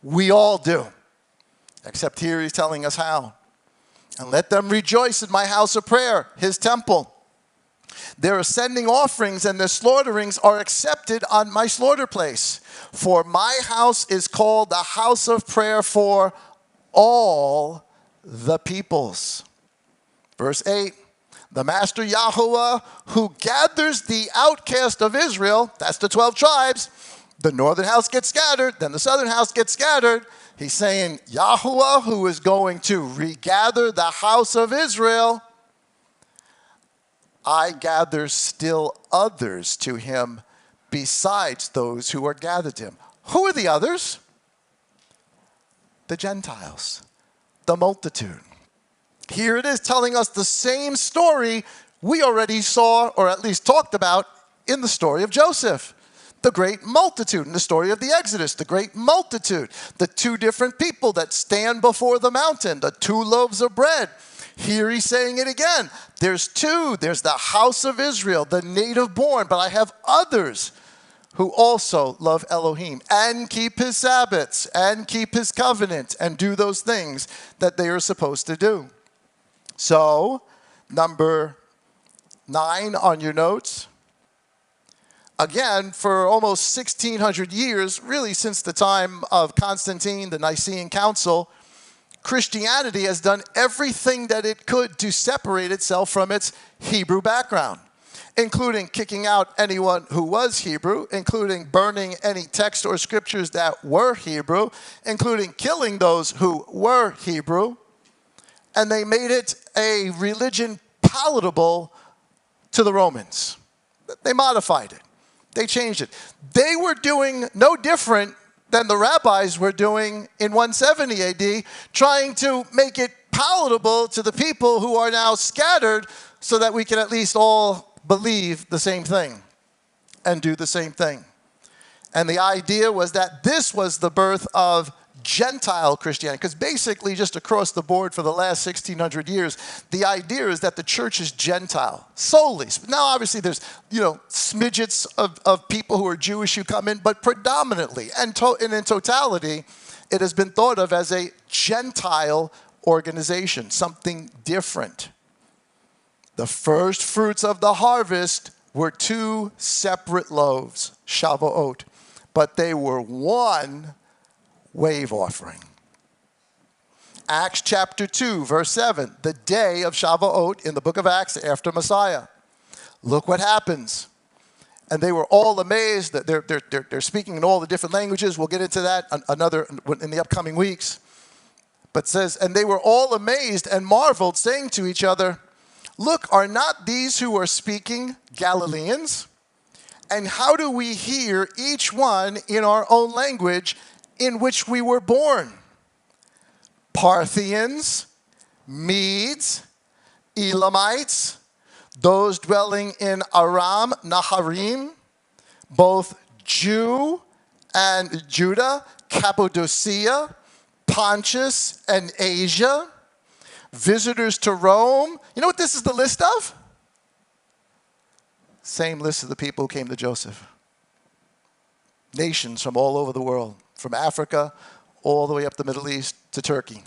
We all do. Except here he's telling us how. And let them rejoice in my house of prayer, his temple. Their ascending offerings and their slaughterings are accepted on my slaughter place. For my house is called the house of prayer for all the peoples. Verse 8, the master Yahuwah who gathers the outcast of Israel, that's the 12 tribes, the northern house gets scattered, then the southern house gets scattered. He's saying Yahuwah who is going to regather the house of Israel, I gather still others to him besides those who are gathered to him. Who are the others? The Gentiles, the multitude. Here it is telling us the same story we already saw, or at least talked about, in the story of Joseph. The great multitude in the story of the Exodus, the great multitude, the two different people that stand before the mountain, the 2 loaves of bread. Here he's saying it again. There's 2. There's the house of Israel, the native born, but I have others who also love Elohim and keep his Sabbaths and keep his covenant and do those things that they are supposed to do. So, number 9 on your notes. Again, for almost 1,600 years, really since the time of Constantine, the Nicene Council, Christianity has done everything that it could to separate itself from its Hebrew background, including kicking out anyone who was Hebrew, including burning any text or scriptures that were Hebrew, including killing those who were Hebrew. And they made it a religion palatable to the Romans. They modified it. They changed it. They were doing no different than the rabbis were doing in 170 AD, trying to make it palatable to the people who are now scattered so that we can at least all believe the same thing and do the same thing. And the idea was that this was the birth of Gentile Christianity, because basically just across the board for the last 1,600 years, the idea is that the church is Gentile solely. Now, obviously, there's smidgets of people who are Jewish who come in, but predominantly and in totality, it has been thought of as a Gentile organization, something different. The first fruits of the harvest were 2 separate loaves, Shavuot, but they were one wave offering. Acts chapter 2, verse 7, the day of Shavuot in the book of Acts after Messiah. Look what happens. And they were all amazed that they're speaking in all the different languages. We'll get into that in the upcoming weeks. But it says, and they were all amazed and marveled, saying to each other, look, are not these who are speaking Galileans? And how do we hear each one in our own language in which we were born? Parthians, Medes, Elamites, those dwelling in Aram Naharim, both Jew and Judah, Cappadocia, Pontus and Asia, visitors to Rome. You know what this is the list of? Same list of the people who came to Joseph. Nations from all over the world, from Africa all the way up the Middle East to Turkey,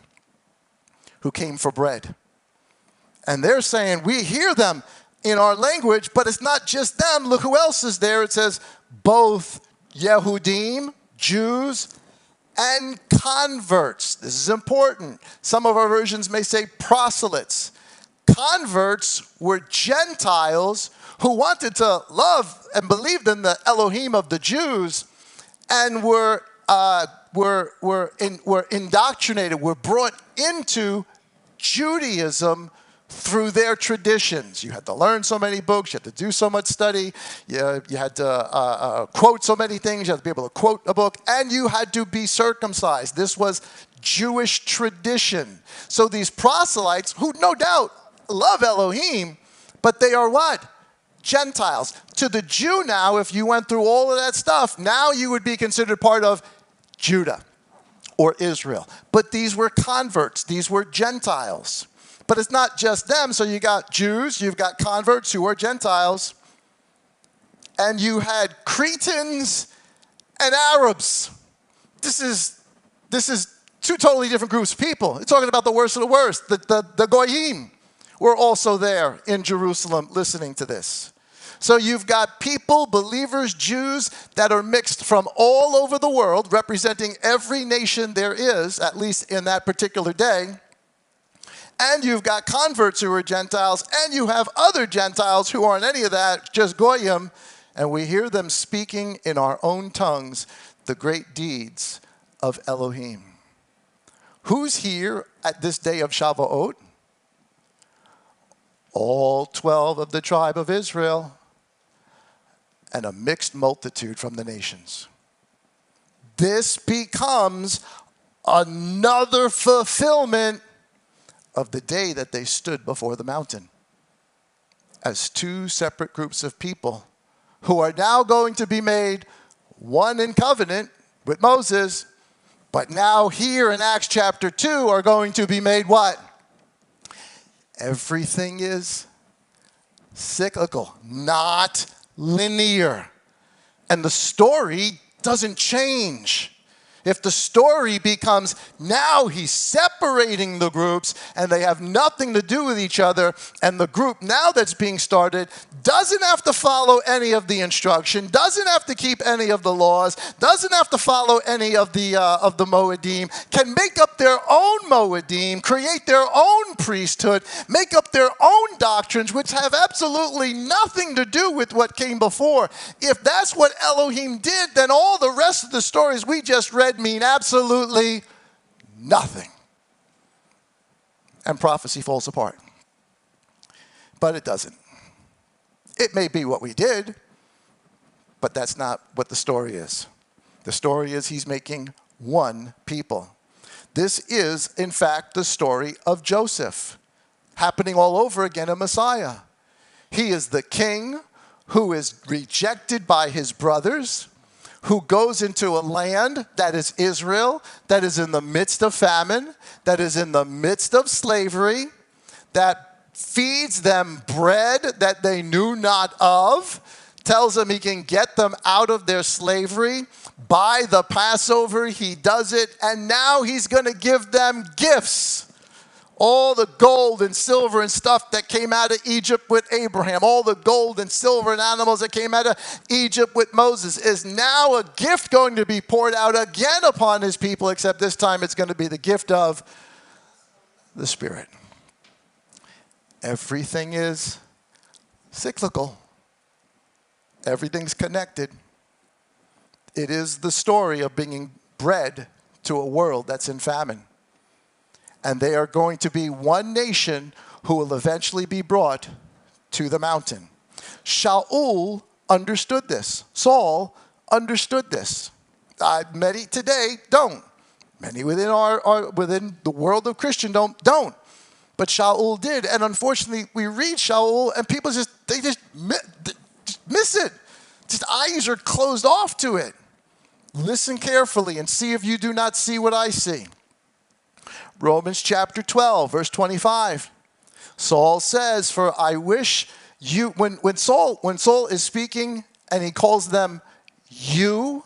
who came for bread. And they're saying, we hear them in our language, but it's not just them. Look who else is there. It says both Yehudim, Jews, and converts. This is important. Some of our versions may say proselytes. Converts were Gentiles who wanted to love and believed in the Elohim of the Jews and were indoctrinated, were brought into Judaism through their traditions. You had to learn so many books, you had to do so much study, you had to quote so many things, you had to be able to quote a book, and you had to be circumcised. This was Jewish tradition. So these proselytes, who no doubt love Elohim, but they are what? Gentiles. To the Jew now, if you went through all of that stuff, now you would be considered part of Judah or Israel. But these were converts. These were Gentiles. But it's not just them. So you got Jews, you've got converts who are Gentiles, and you had Cretans and Arabs. This is 2 totally different groups of people. It's talking about the worst of the worst. The Goyim were also there in Jerusalem listening to this. So you've got people, believers, Jews, that are mixed from all over the world, representing every nation there is, at least in that particular day. And you've got converts who are Gentiles, and you have other Gentiles who aren't any of that, just Goyim, and we hear them speaking in our own tongues the great deeds of Elohim. Who's here at this day of Shavuot? All 12 of the tribe of Israel and a mixed multitude from the nations. this becomes another fulfillment of the day that they stood before the mountain as two separate groups of people who are now going to be made one in covenant with Moses, but now here in Acts chapter 2 are going to be made what? Everything is cyclical, not linear. And the story doesn't change. If the story becomes now he's separating the groups and they have nothing to do with each other, and the group now that's being started doesn't have to follow any of the instruction, doesn't have to keep any of the laws, doesn't have to follow any of the Moedim, can make up their own Moedim, create their own priesthood, make up their own doctrines which have absolutely nothing to do with what came before. If that's what Elohim did, then all the rest of the stories we just read mean absolutely nothing. And prophecy falls apart. But it doesn't. It may be what we did, but that's not what the story is. The story is he's making one people. This is, in fact, the story of Joseph, happening all over again in Messiah. He is the king who is rejected by his brothers, who goes into a land that is Israel, that is in the midst of famine, that is in the midst of slavery, that feeds them bread that they knew not of, tells them he can get them out of their slavery. By the Passover, he does it, and now he's going to give them gifts. All the gold and silver and stuff that came out of Egypt with Abraham, all the gold and silver and animals that came out of Egypt with Moses, is now a gift going to be poured out again upon his people, except this time it's going to be the gift of the Spirit. Everything is cyclical. Everything's connected. It is the story of bringing bread to a world that's in famine. And they are going to be one nation who will eventually be brought to the mountain. Shaul understood this. Saul understood this. Many today don't. Many within within the world of Christendom don't. But Shaul did. And unfortunately, we read Shaul and people just miss it. Just eyes are closed off to it. Listen carefully and see if you do not see what I see. Romans chapter 12, verse 25. Saul says, for I wish you, when Saul is speaking and he calls them you,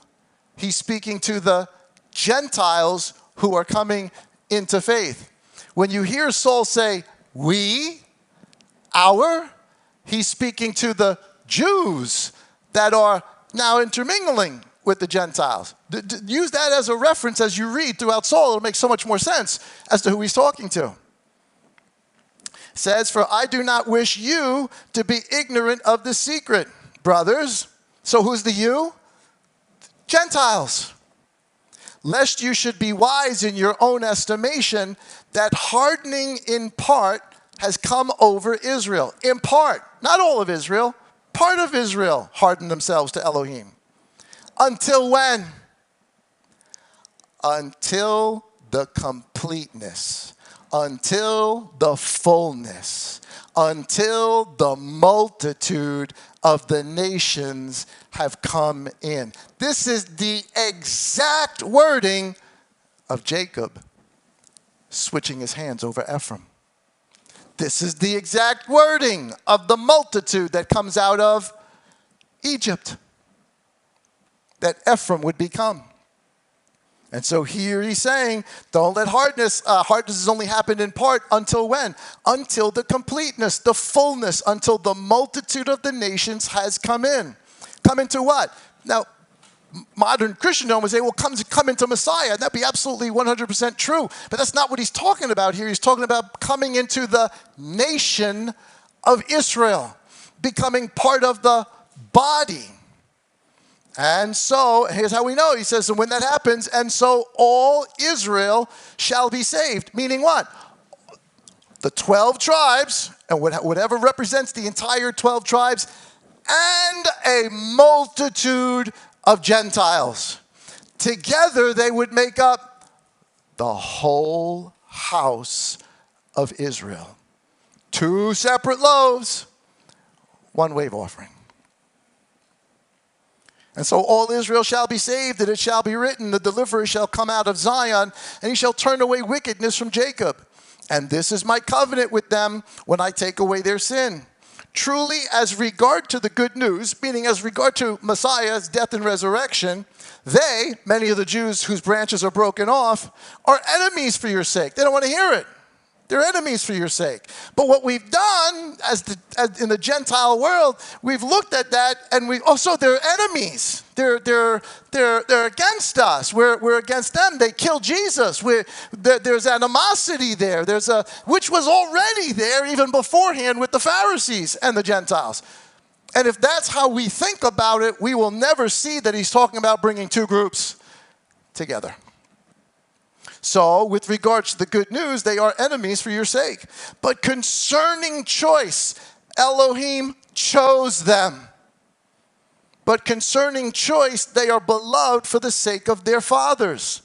he's speaking to the Gentiles who are coming into faith. When you hear Saul say we, our, he's speaking to the Jews that are now intermingling with the Gentiles. Use that as a reference as you read throughout Saul. It'll make so much more sense as to who he's talking to. It says, for I do not wish you to be ignorant of the secret, brothers. So who's the you? Gentiles. Lest you should be wise in your own estimation, that hardening in part has come over Israel. In part, not all of Israel, part of Israel hardened themselves to Elohim. Until when? Until the completeness, until the fullness, until the multitude of the nations have come in. This is the exact wording of Jacob switching his hands over Ephraim. This is the exact wording of the multitude that comes out of Egypt, that Ephraim would become. And so here he's saying, don't let hardness has only happened in part until when? Until the completeness, the fullness, until the multitude of the nations has come in. Come into what? Now, modern Christendom would say, well, come into Messiah. That'd be absolutely 100% true. But that's not what he's talking about here. He's talking about coming into the nation of Israel, becoming part of the body. And so, here's how we know. He says, and when that happens, and so all Israel shall be saved. Meaning what? The 12 tribes, and whatever represents the entire 12 tribes, and a multitude of Gentiles. Together they would make up the whole house of Israel. 2 separate loaves, 1 wave offering. And so all Israel shall be saved, and it shall be written, the deliverer shall come out of Zion, and he shall turn away wickedness from Jacob. And this is my covenant with them when I take away their sin. Truly, as regard to the good news, meaning as regard to Messiah's death and resurrection, they, many of the Jews whose branches are broken off, are enemies for your sake. They don't want to hear it. They're enemies for your sake. But what we've done as in the Gentile world, we've looked at that and they're enemies. They're against us. We're against them. They killed Jesus. There's animosity there. Which was already there even beforehand with the Pharisees and the Gentiles. And if that's how we think about it, we will never see that he's talking about bringing 2 groups together. So, with regards to the good news, they are enemies for your sake. But concerning choice, Elohim chose them. But concerning choice, they are beloved for the sake of their fathers.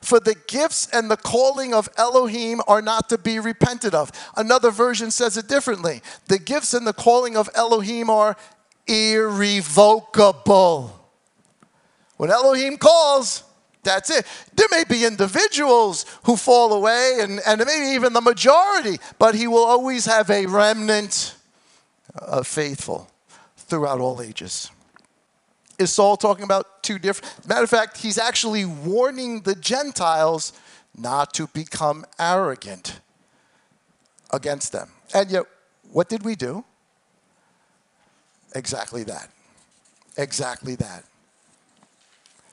For the gifts and the calling of Elohim are not to be repented of. Another version says it differently. The gifts and the calling of Elohim are irrevocable. When Elohim calls, that's it. There may be individuals who fall away, and maybe even the majority, but he will always have a remnant of faithful throughout all ages. Is Saul talking about 2 different? Matter of fact, he's actually warning the Gentiles not to become arrogant against them. And yet, what did we do? Exactly that. Exactly that.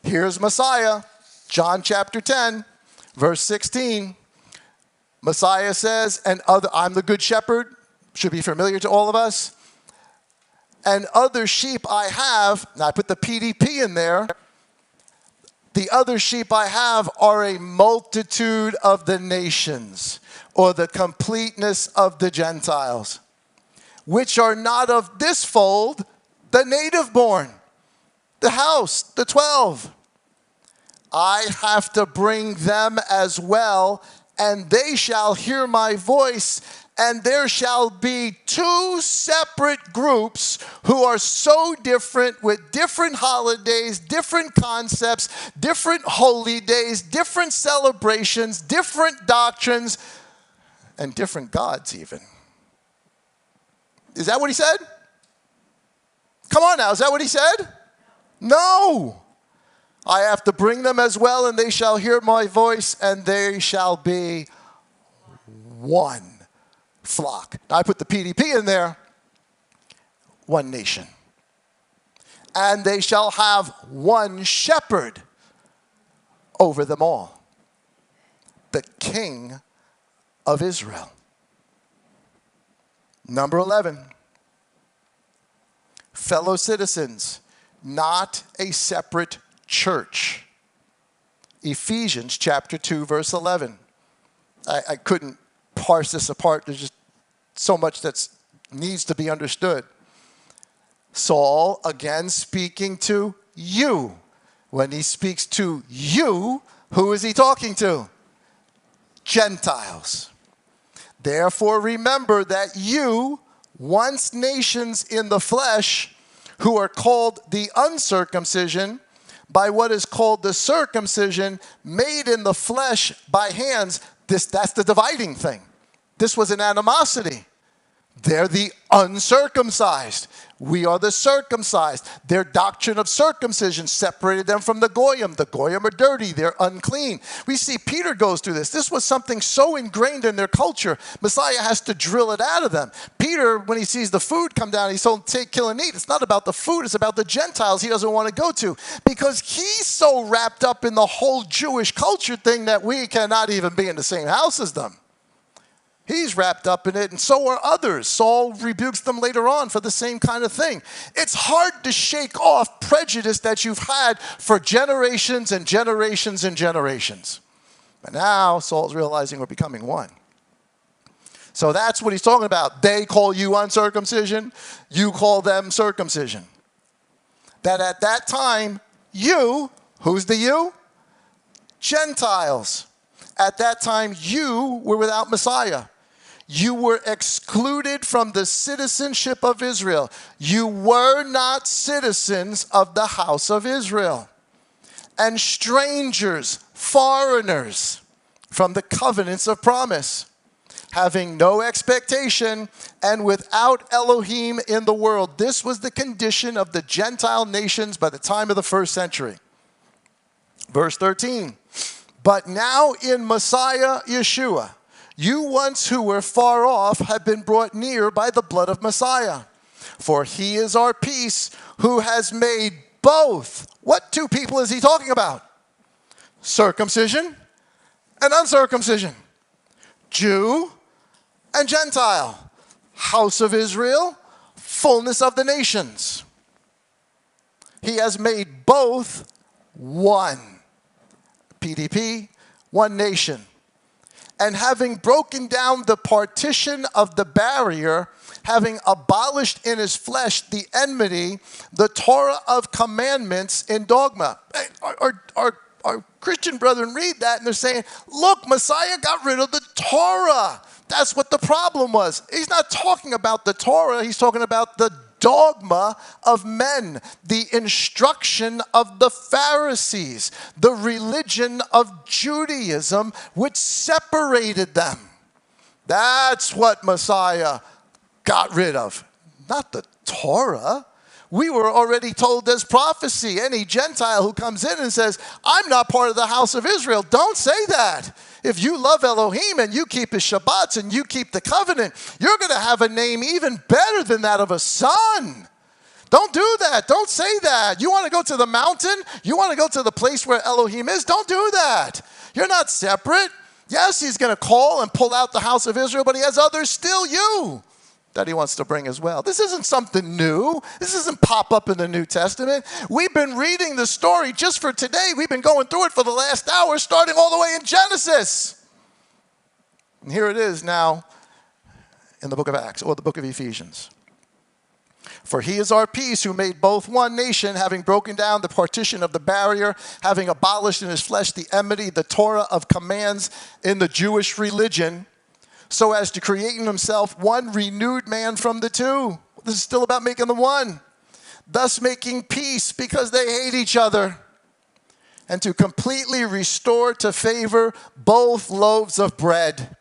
Here's Messiah. John chapter 10, verse 16. Messiah says, I'm the good shepherd, should be familiar to all of us. And other sheep I have, now I put the PDP in there. The other sheep I have are a multitude of the nations, or the completeness of the Gentiles, which are not of this fold, the native born, the house, the 12. I have to bring them as well, and they shall hear my voice, and there shall be 2 separate groups who are so different, with different holidays, different concepts, different holy days, different celebrations, different doctrines, and different gods even. Is that what he said? Come on now, is that what he said? No. I have to bring them as well, and they shall hear my voice, and they shall be one flock. Now, I put the PDP in there. One nation. And they shall have one shepherd over them all. The King of Israel. Number 11. Fellow citizens, not a separate church. Ephesians chapter 2, verse 11. I couldn't parse this apart. There's just so much that needs to be understood. Saul, again speaking to you. When he speaks to you, who is he talking to? Gentiles. Therefore remember that you, once nations in the flesh, who are called the uncircumcision, by what is called the circumcision made in the flesh by hands. That's the dividing thing. This was an animosity. They're the uncircumcised. We are the circumcised. Their doctrine of circumcision separated them from the Goyim. The Goyim are dirty. They're unclean. We see Peter goes through this. This was something so ingrained in their culture. Messiah has to drill it out of them. Peter, when he sees the food come down, he's told, take, kill, and eat. It's not about the food. It's about the Gentiles he doesn't want to go to. Because he's so wrapped up in the whole Jewish culture thing that we cannot even be in the same house as them. He's wrapped up in it, and so are others. Saul rebukes them later on for the same kind of thing. It's hard to shake off prejudice that you've had for generations and generations and generations. But now Saul's realizing we're becoming one. So that's what he's talking about. They call you uncircumcision, you call them circumcision. That at that time, you Who's the you? Gentiles. At that time, you were without Messiah. You were excluded from the citizenship of Israel. You were not citizens of the house of Israel. And strangers, foreigners, from the covenants of promise, having no expectation and without Elohim in the world. This was the condition of the Gentile nations by the time of the first century. Verse 13. But now in Messiah Yeshua, you once who were far off have been brought near by the blood of Messiah. For he is our peace, who has made both. What two people is he talking about? Circumcision and uncircumcision. Jew and Gentile. House of Israel, fullness of the nations. He has made both one. PDP, one nation. And having broken down the partition of the barrier, having abolished in his flesh the enmity, the Torah of commandments in dogma. Our Christian brethren read that and they're saying, look, Messiah got rid of the Torah. That's what the problem was. He's not talking about the Torah. He's talking about the dogma of men, the instruction of the Pharisees, the religion of Judaism, which separated them. That's what Messiah got rid of, not the Torah. We were already told as prophecy. Any Gentile who comes in and says, I'm not part of the house of Israel, don't say that. If you love Elohim and you keep his Shabbats and you keep the covenant, you're going to have a name even better than that of a son. Don't do that. Don't say that. You want to go to the mountain? You want to go to the place where Elohim is? Don't do that. You're not separate. Yes, he's going to call and pull out the house of Israel, but he has others still you that he wants to bring as well. This isn't something new. This doesn't pop up in the New Testament. We've been reading the story just for today. We've been going through it for the last hour, starting all the way in Genesis. And here it is now in the book of Acts, or the book of Ephesians. For he is our peace, who made both one nation, having broken down the partition of the barrier, having abolished in his flesh the enmity, the Torah of commands in the Jewish religion, so as to create in himself one renewed man from the two. This is still about making them one. Thus making peace, because they hate each other. And to completely restore to favor both loaves of bread,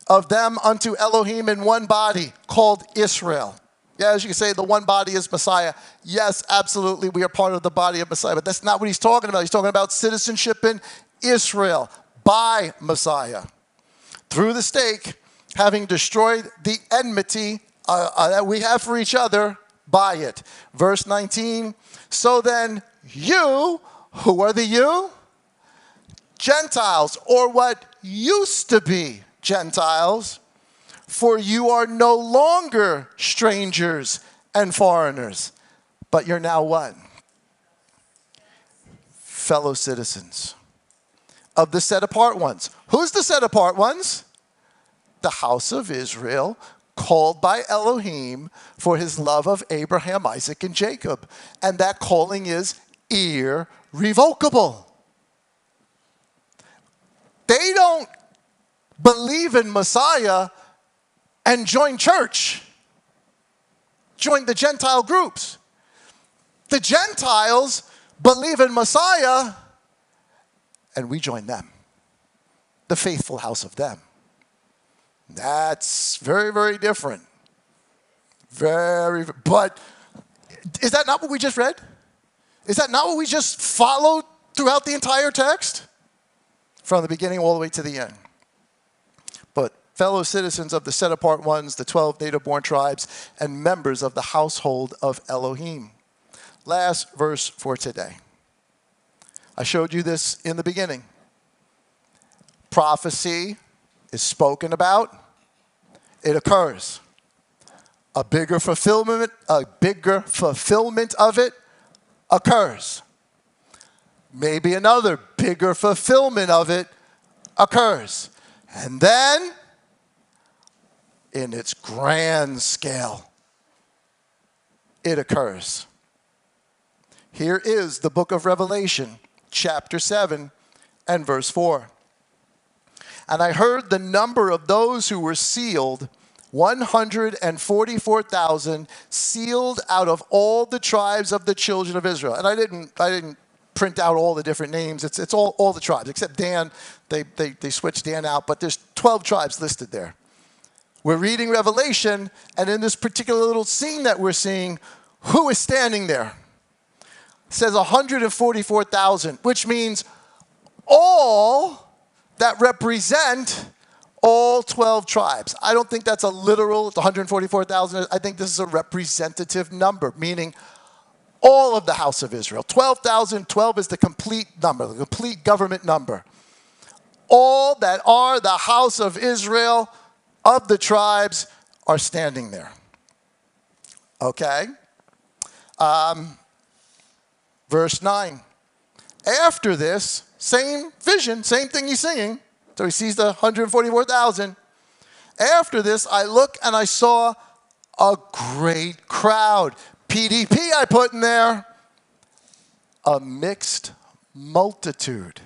of them unto Elohim in one body, called Israel. Yeah, as you can say, the one body is Messiah. Yes, absolutely, we are part of the body of Messiah. But that's not what he's talking about. He's talking about citizenship in Israel by Messiah. Through the stake, having destroyed the enmity that we have for each other by it. Verse 19, so then you, who are the you? Gentiles, or what used to be Gentiles, for you are no longer strangers and foreigners, but you're now what? Fellow citizens of the set apart ones. Who's the set apart ones? The house of Israel, called by Elohim for his love of Abraham, Isaac, and Jacob. And that calling is irrevocable. They don't believe in Messiah and join church, join the Gentile groups. The Gentiles believe in Messiah, and we join them, the faithful house of them. That's very, very different. But is that not what we just read? Is that not what we just followed throughout the entire text? From the beginning all the way to the end. But fellow citizens of the set-apart ones, the 12 native-born tribes, and members of the household of Elohim. Last verse for today. I showed you this in the beginning. Prophecy is spoken about, it occurs. A bigger fulfillment of it occurs. Maybe another bigger fulfillment of it occurs. And then, in its grand scale, it occurs. Here is the book of Revelation, chapter 7 and verse 4. And I heard the number of those who were sealed, 144,000, sealed out of all the tribes of the children of Israel. And I didn't print out all the different names. It's all the tribes, except Dan. They switched Dan out, but there's 12 tribes listed there. We're reading Revelation, and in this particular little scene that we're seeing, who is standing there? It says 144,000, which means all that represent all 12 tribes. I don't think that's a literal, it's 144,000. I think this is a representative number, meaning all of the house of Israel. 12,000, 12 is the complete number, the complete government number. All that are the house of Israel, of the tribes, are standing there. Okay? Verse 9. After this, same vision, same thing he's seeing. So he sees the 144,000. After this, I look and I saw a great crowd. PDP I put in there. A mixed multitude,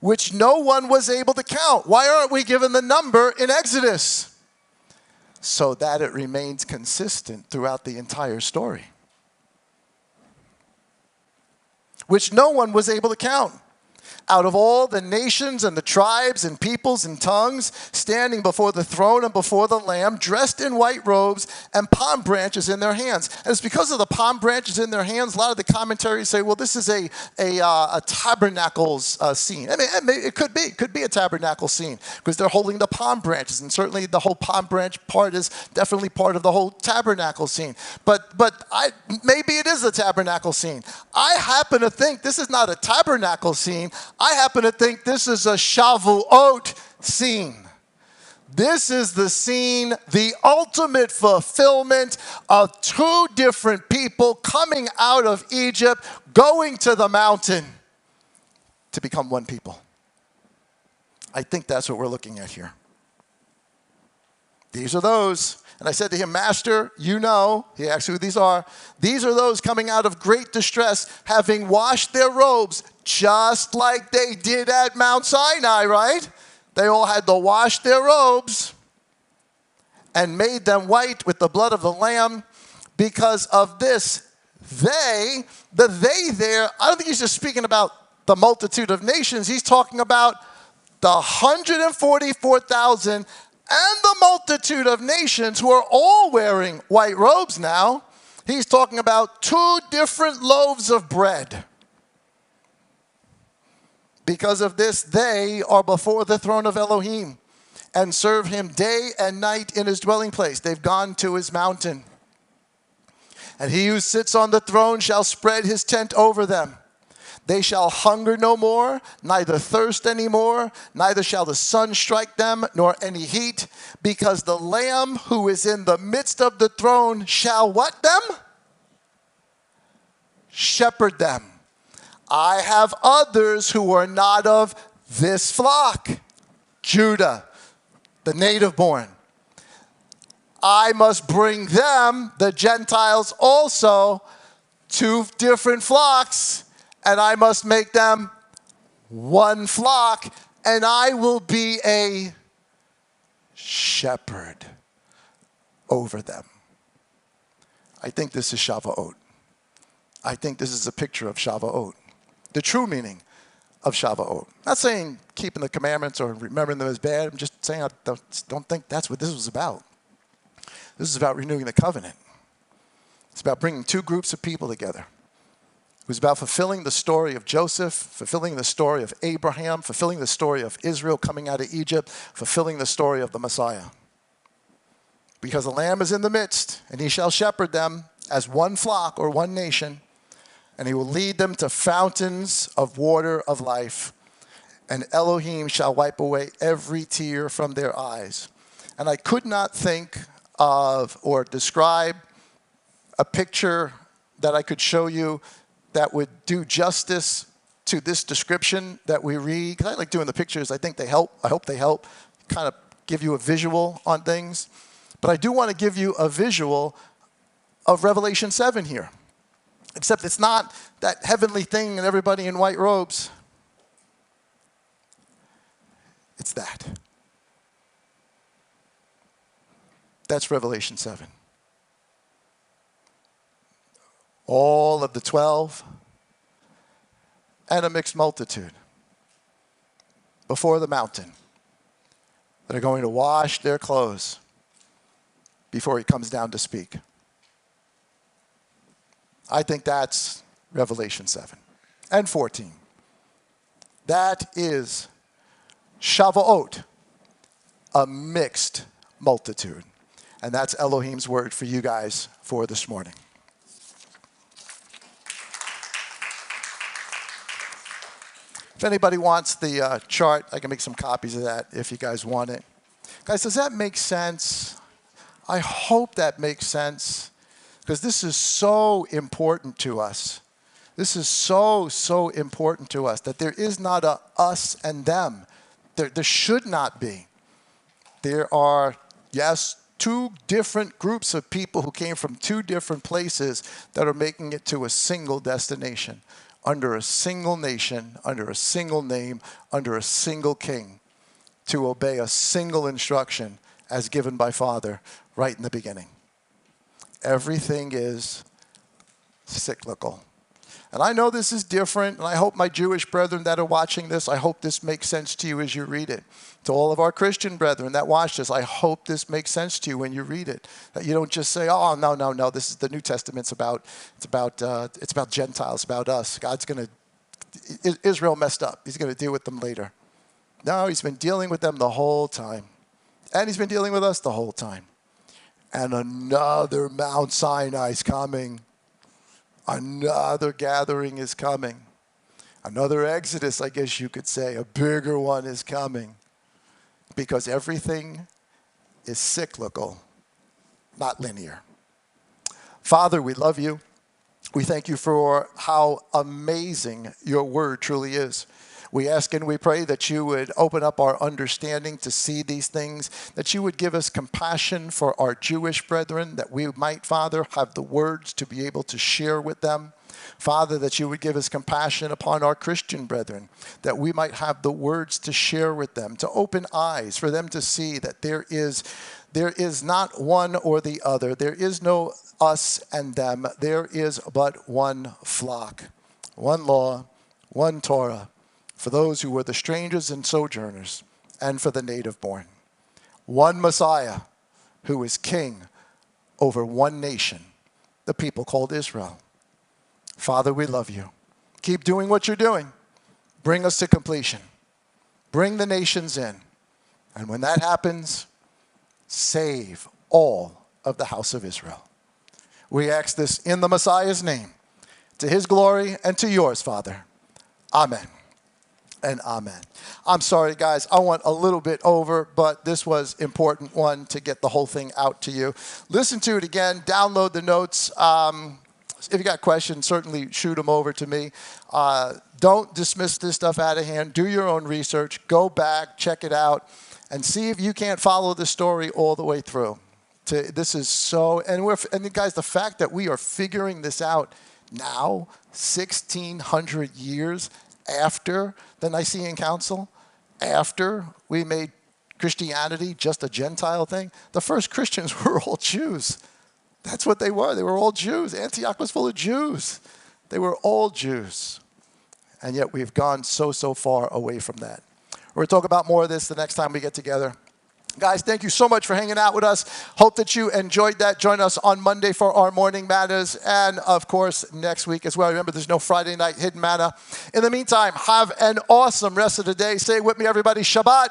which no one was able to count. Why aren't we given the number in Exodus? So that it remains consistent throughout the entire story. Which no one was able to count. Out of all the nations and the tribes and peoples and tongues, standing before the throne and before the Lamb, dressed in white robes and palm branches in their hands. And it's because of the palm branches in their hands, a lot of the commentaries say, well, this is a tabernacles scene. I mean, it could be a tabernacle scene because they're holding the palm branches, and certainly the whole palm branch part is definitely part of the whole tabernacle scene. But maybe it is a tabernacle scene. I happen to think this is not a tabernacle scene. I happen to think this is a Shavuot scene. This is the scene, the ultimate fulfillment of two different people coming out of Egypt, going to the mountain to become one people. I think that's what we're looking at here. These are those. And I said to him, Master, you know, he asked who these are. These are those coming out of great distress, having washed their robes, just like they did at Mount Sinai, right? They all had to wash their robes and made them white with the blood of the Lamb. Because of this, the they there, I don't think he's just speaking about the multitude of nations. He's talking about the 144,000 and the multitude of nations who are all wearing white robes now. He's talking about two different loaves of bread. Because of this, they are before the throne of Elohim and serve him day and night in his dwelling place. They've gone to his mountain. And he who sits on the throne shall spread his tent over them. They shall hunger no more, neither thirst any more, neither shall the sun strike them, nor any heat, because the Lamb who is in the midst of the throne shall what them? Shepherd them. I have others who are not of this flock, Judah, the native born. I must bring them, the Gentiles also, to different flocks, and I must make them one flock, and I will be a shepherd over them. I think this is Shavuot. I think this is a picture of Shavuot. The true meaning of Shavuot. Not saying keeping the commandments or remembering them is bad. I'm just saying I don't think that's what this was about. This is about renewing the covenant. It's about bringing two groups of people together. It was about fulfilling the story of Joseph, fulfilling the story of Abraham, fulfilling the story of Israel coming out of Egypt, fulfilling the story of the Messiah. Because the Lamb is in the midst, and he shall shepherd them as one flock or one nation, and he will lead them to fountains of water of life, and Elohim shall wipe away every tear from their eyes. And I could not think of or describe a picture that I could show you that would do justice to this description that we read. Because I like doing the pictures. I think they help. I hope they help kind of give you a visual on things. But I do want to give you a visual of Revelation 7 here. Except it's not that heavenly thing and everybody in white robes. It's that. That's Revelation 7. All of the 12 and a mixed multitude before the mountain that are going to wash their clothes before he comes down to speak. I think that's Revelation 7 and 14. That is Shavuot, a mixed multitude. And that's Elohim's word for you guys for this morning. If anybody wants the chart, I can make some copies of that if you guys want it. Guys, does that make sense? I hope that makes sense, because this is so important to us. This is so, so important to us, that there is not a us and them. There should not be. There are, yes, two different groups of people who came from two different places that are making it to a single destination, under a single nation, under a single name, under a single king, to obey a single instruction as given by Father right in the beginning. Everything is cyclical. And I know this is different, and I hope my Jewish brethren that are watching this, I hope this makes sense to you as you read it. To all of our Christian brethren that watch this, I hope this makes sense to you when you read it. That you don't just say, oh, no, this is the New Testament's about Gentiles, about us. Israel messed up. He's going to deal with them later. No, he's been dealing with them the whole time. And he's been dealing with us the whole time. And another Mount Sinai is coming. Another gathering is coming. Another Exodus, I guess you could say. A bigger one is coming. Because everything is cyclical, not linear. Father, we love you. We thank you for how amazing your word truly is. We ask and we pray that you would open up our understanding to see these things, that you would give us compassion for our Jewish brethren, that we might, Father, have the words to be able to share with them. Father, that you would give us compassion upon our Christian brethren, that we might have the words to share with them, to open eyes for them to see that there is not one or the other. There is no us and them. There is but one flock, one law, one Torah, for those who were the strangers and sojourners, and for the native born. One Messiah who is king over one nation, the people called Israel. Father, we love you. Keep doing what you're doing. Bring us to completion. Bring the nations in. And when that happens, save all of the house of Israel. We ask this in the Messiah's name, to his glory and to yours, Father. Amen and amen. I'm sorry, guys. I went a little bit over, but this was important one to get the whole thing out to you. Listen to it again. Download the notes. If you got questions, certainly shoot them over to me. Don't dismiss this stuff out of hand. Do your own research. Go back, check it out, and see if you can't follow the story all the way through. This is so, and guys, the fact that we are figuring this out now, 1,600 years after the Nicene Council, after we made Christianity just a Gentile thing, the first Christians were all Jews. That's what they were. They were all Jews. Antioch was full of Jews. They were all Jews. And yet we've gone so far away from that. We're going to talk about more of this the next time we get together. Guys, thank you so much for hanging out with us. Hope that you enjoyed that. Join us on Monday for our morning matters. And, of course, next week as well. Remember, there's no Friday night hidden manna. In the meantime, have an awesome rest of the day. Say it with me, everybody. Shabbat.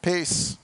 Peace.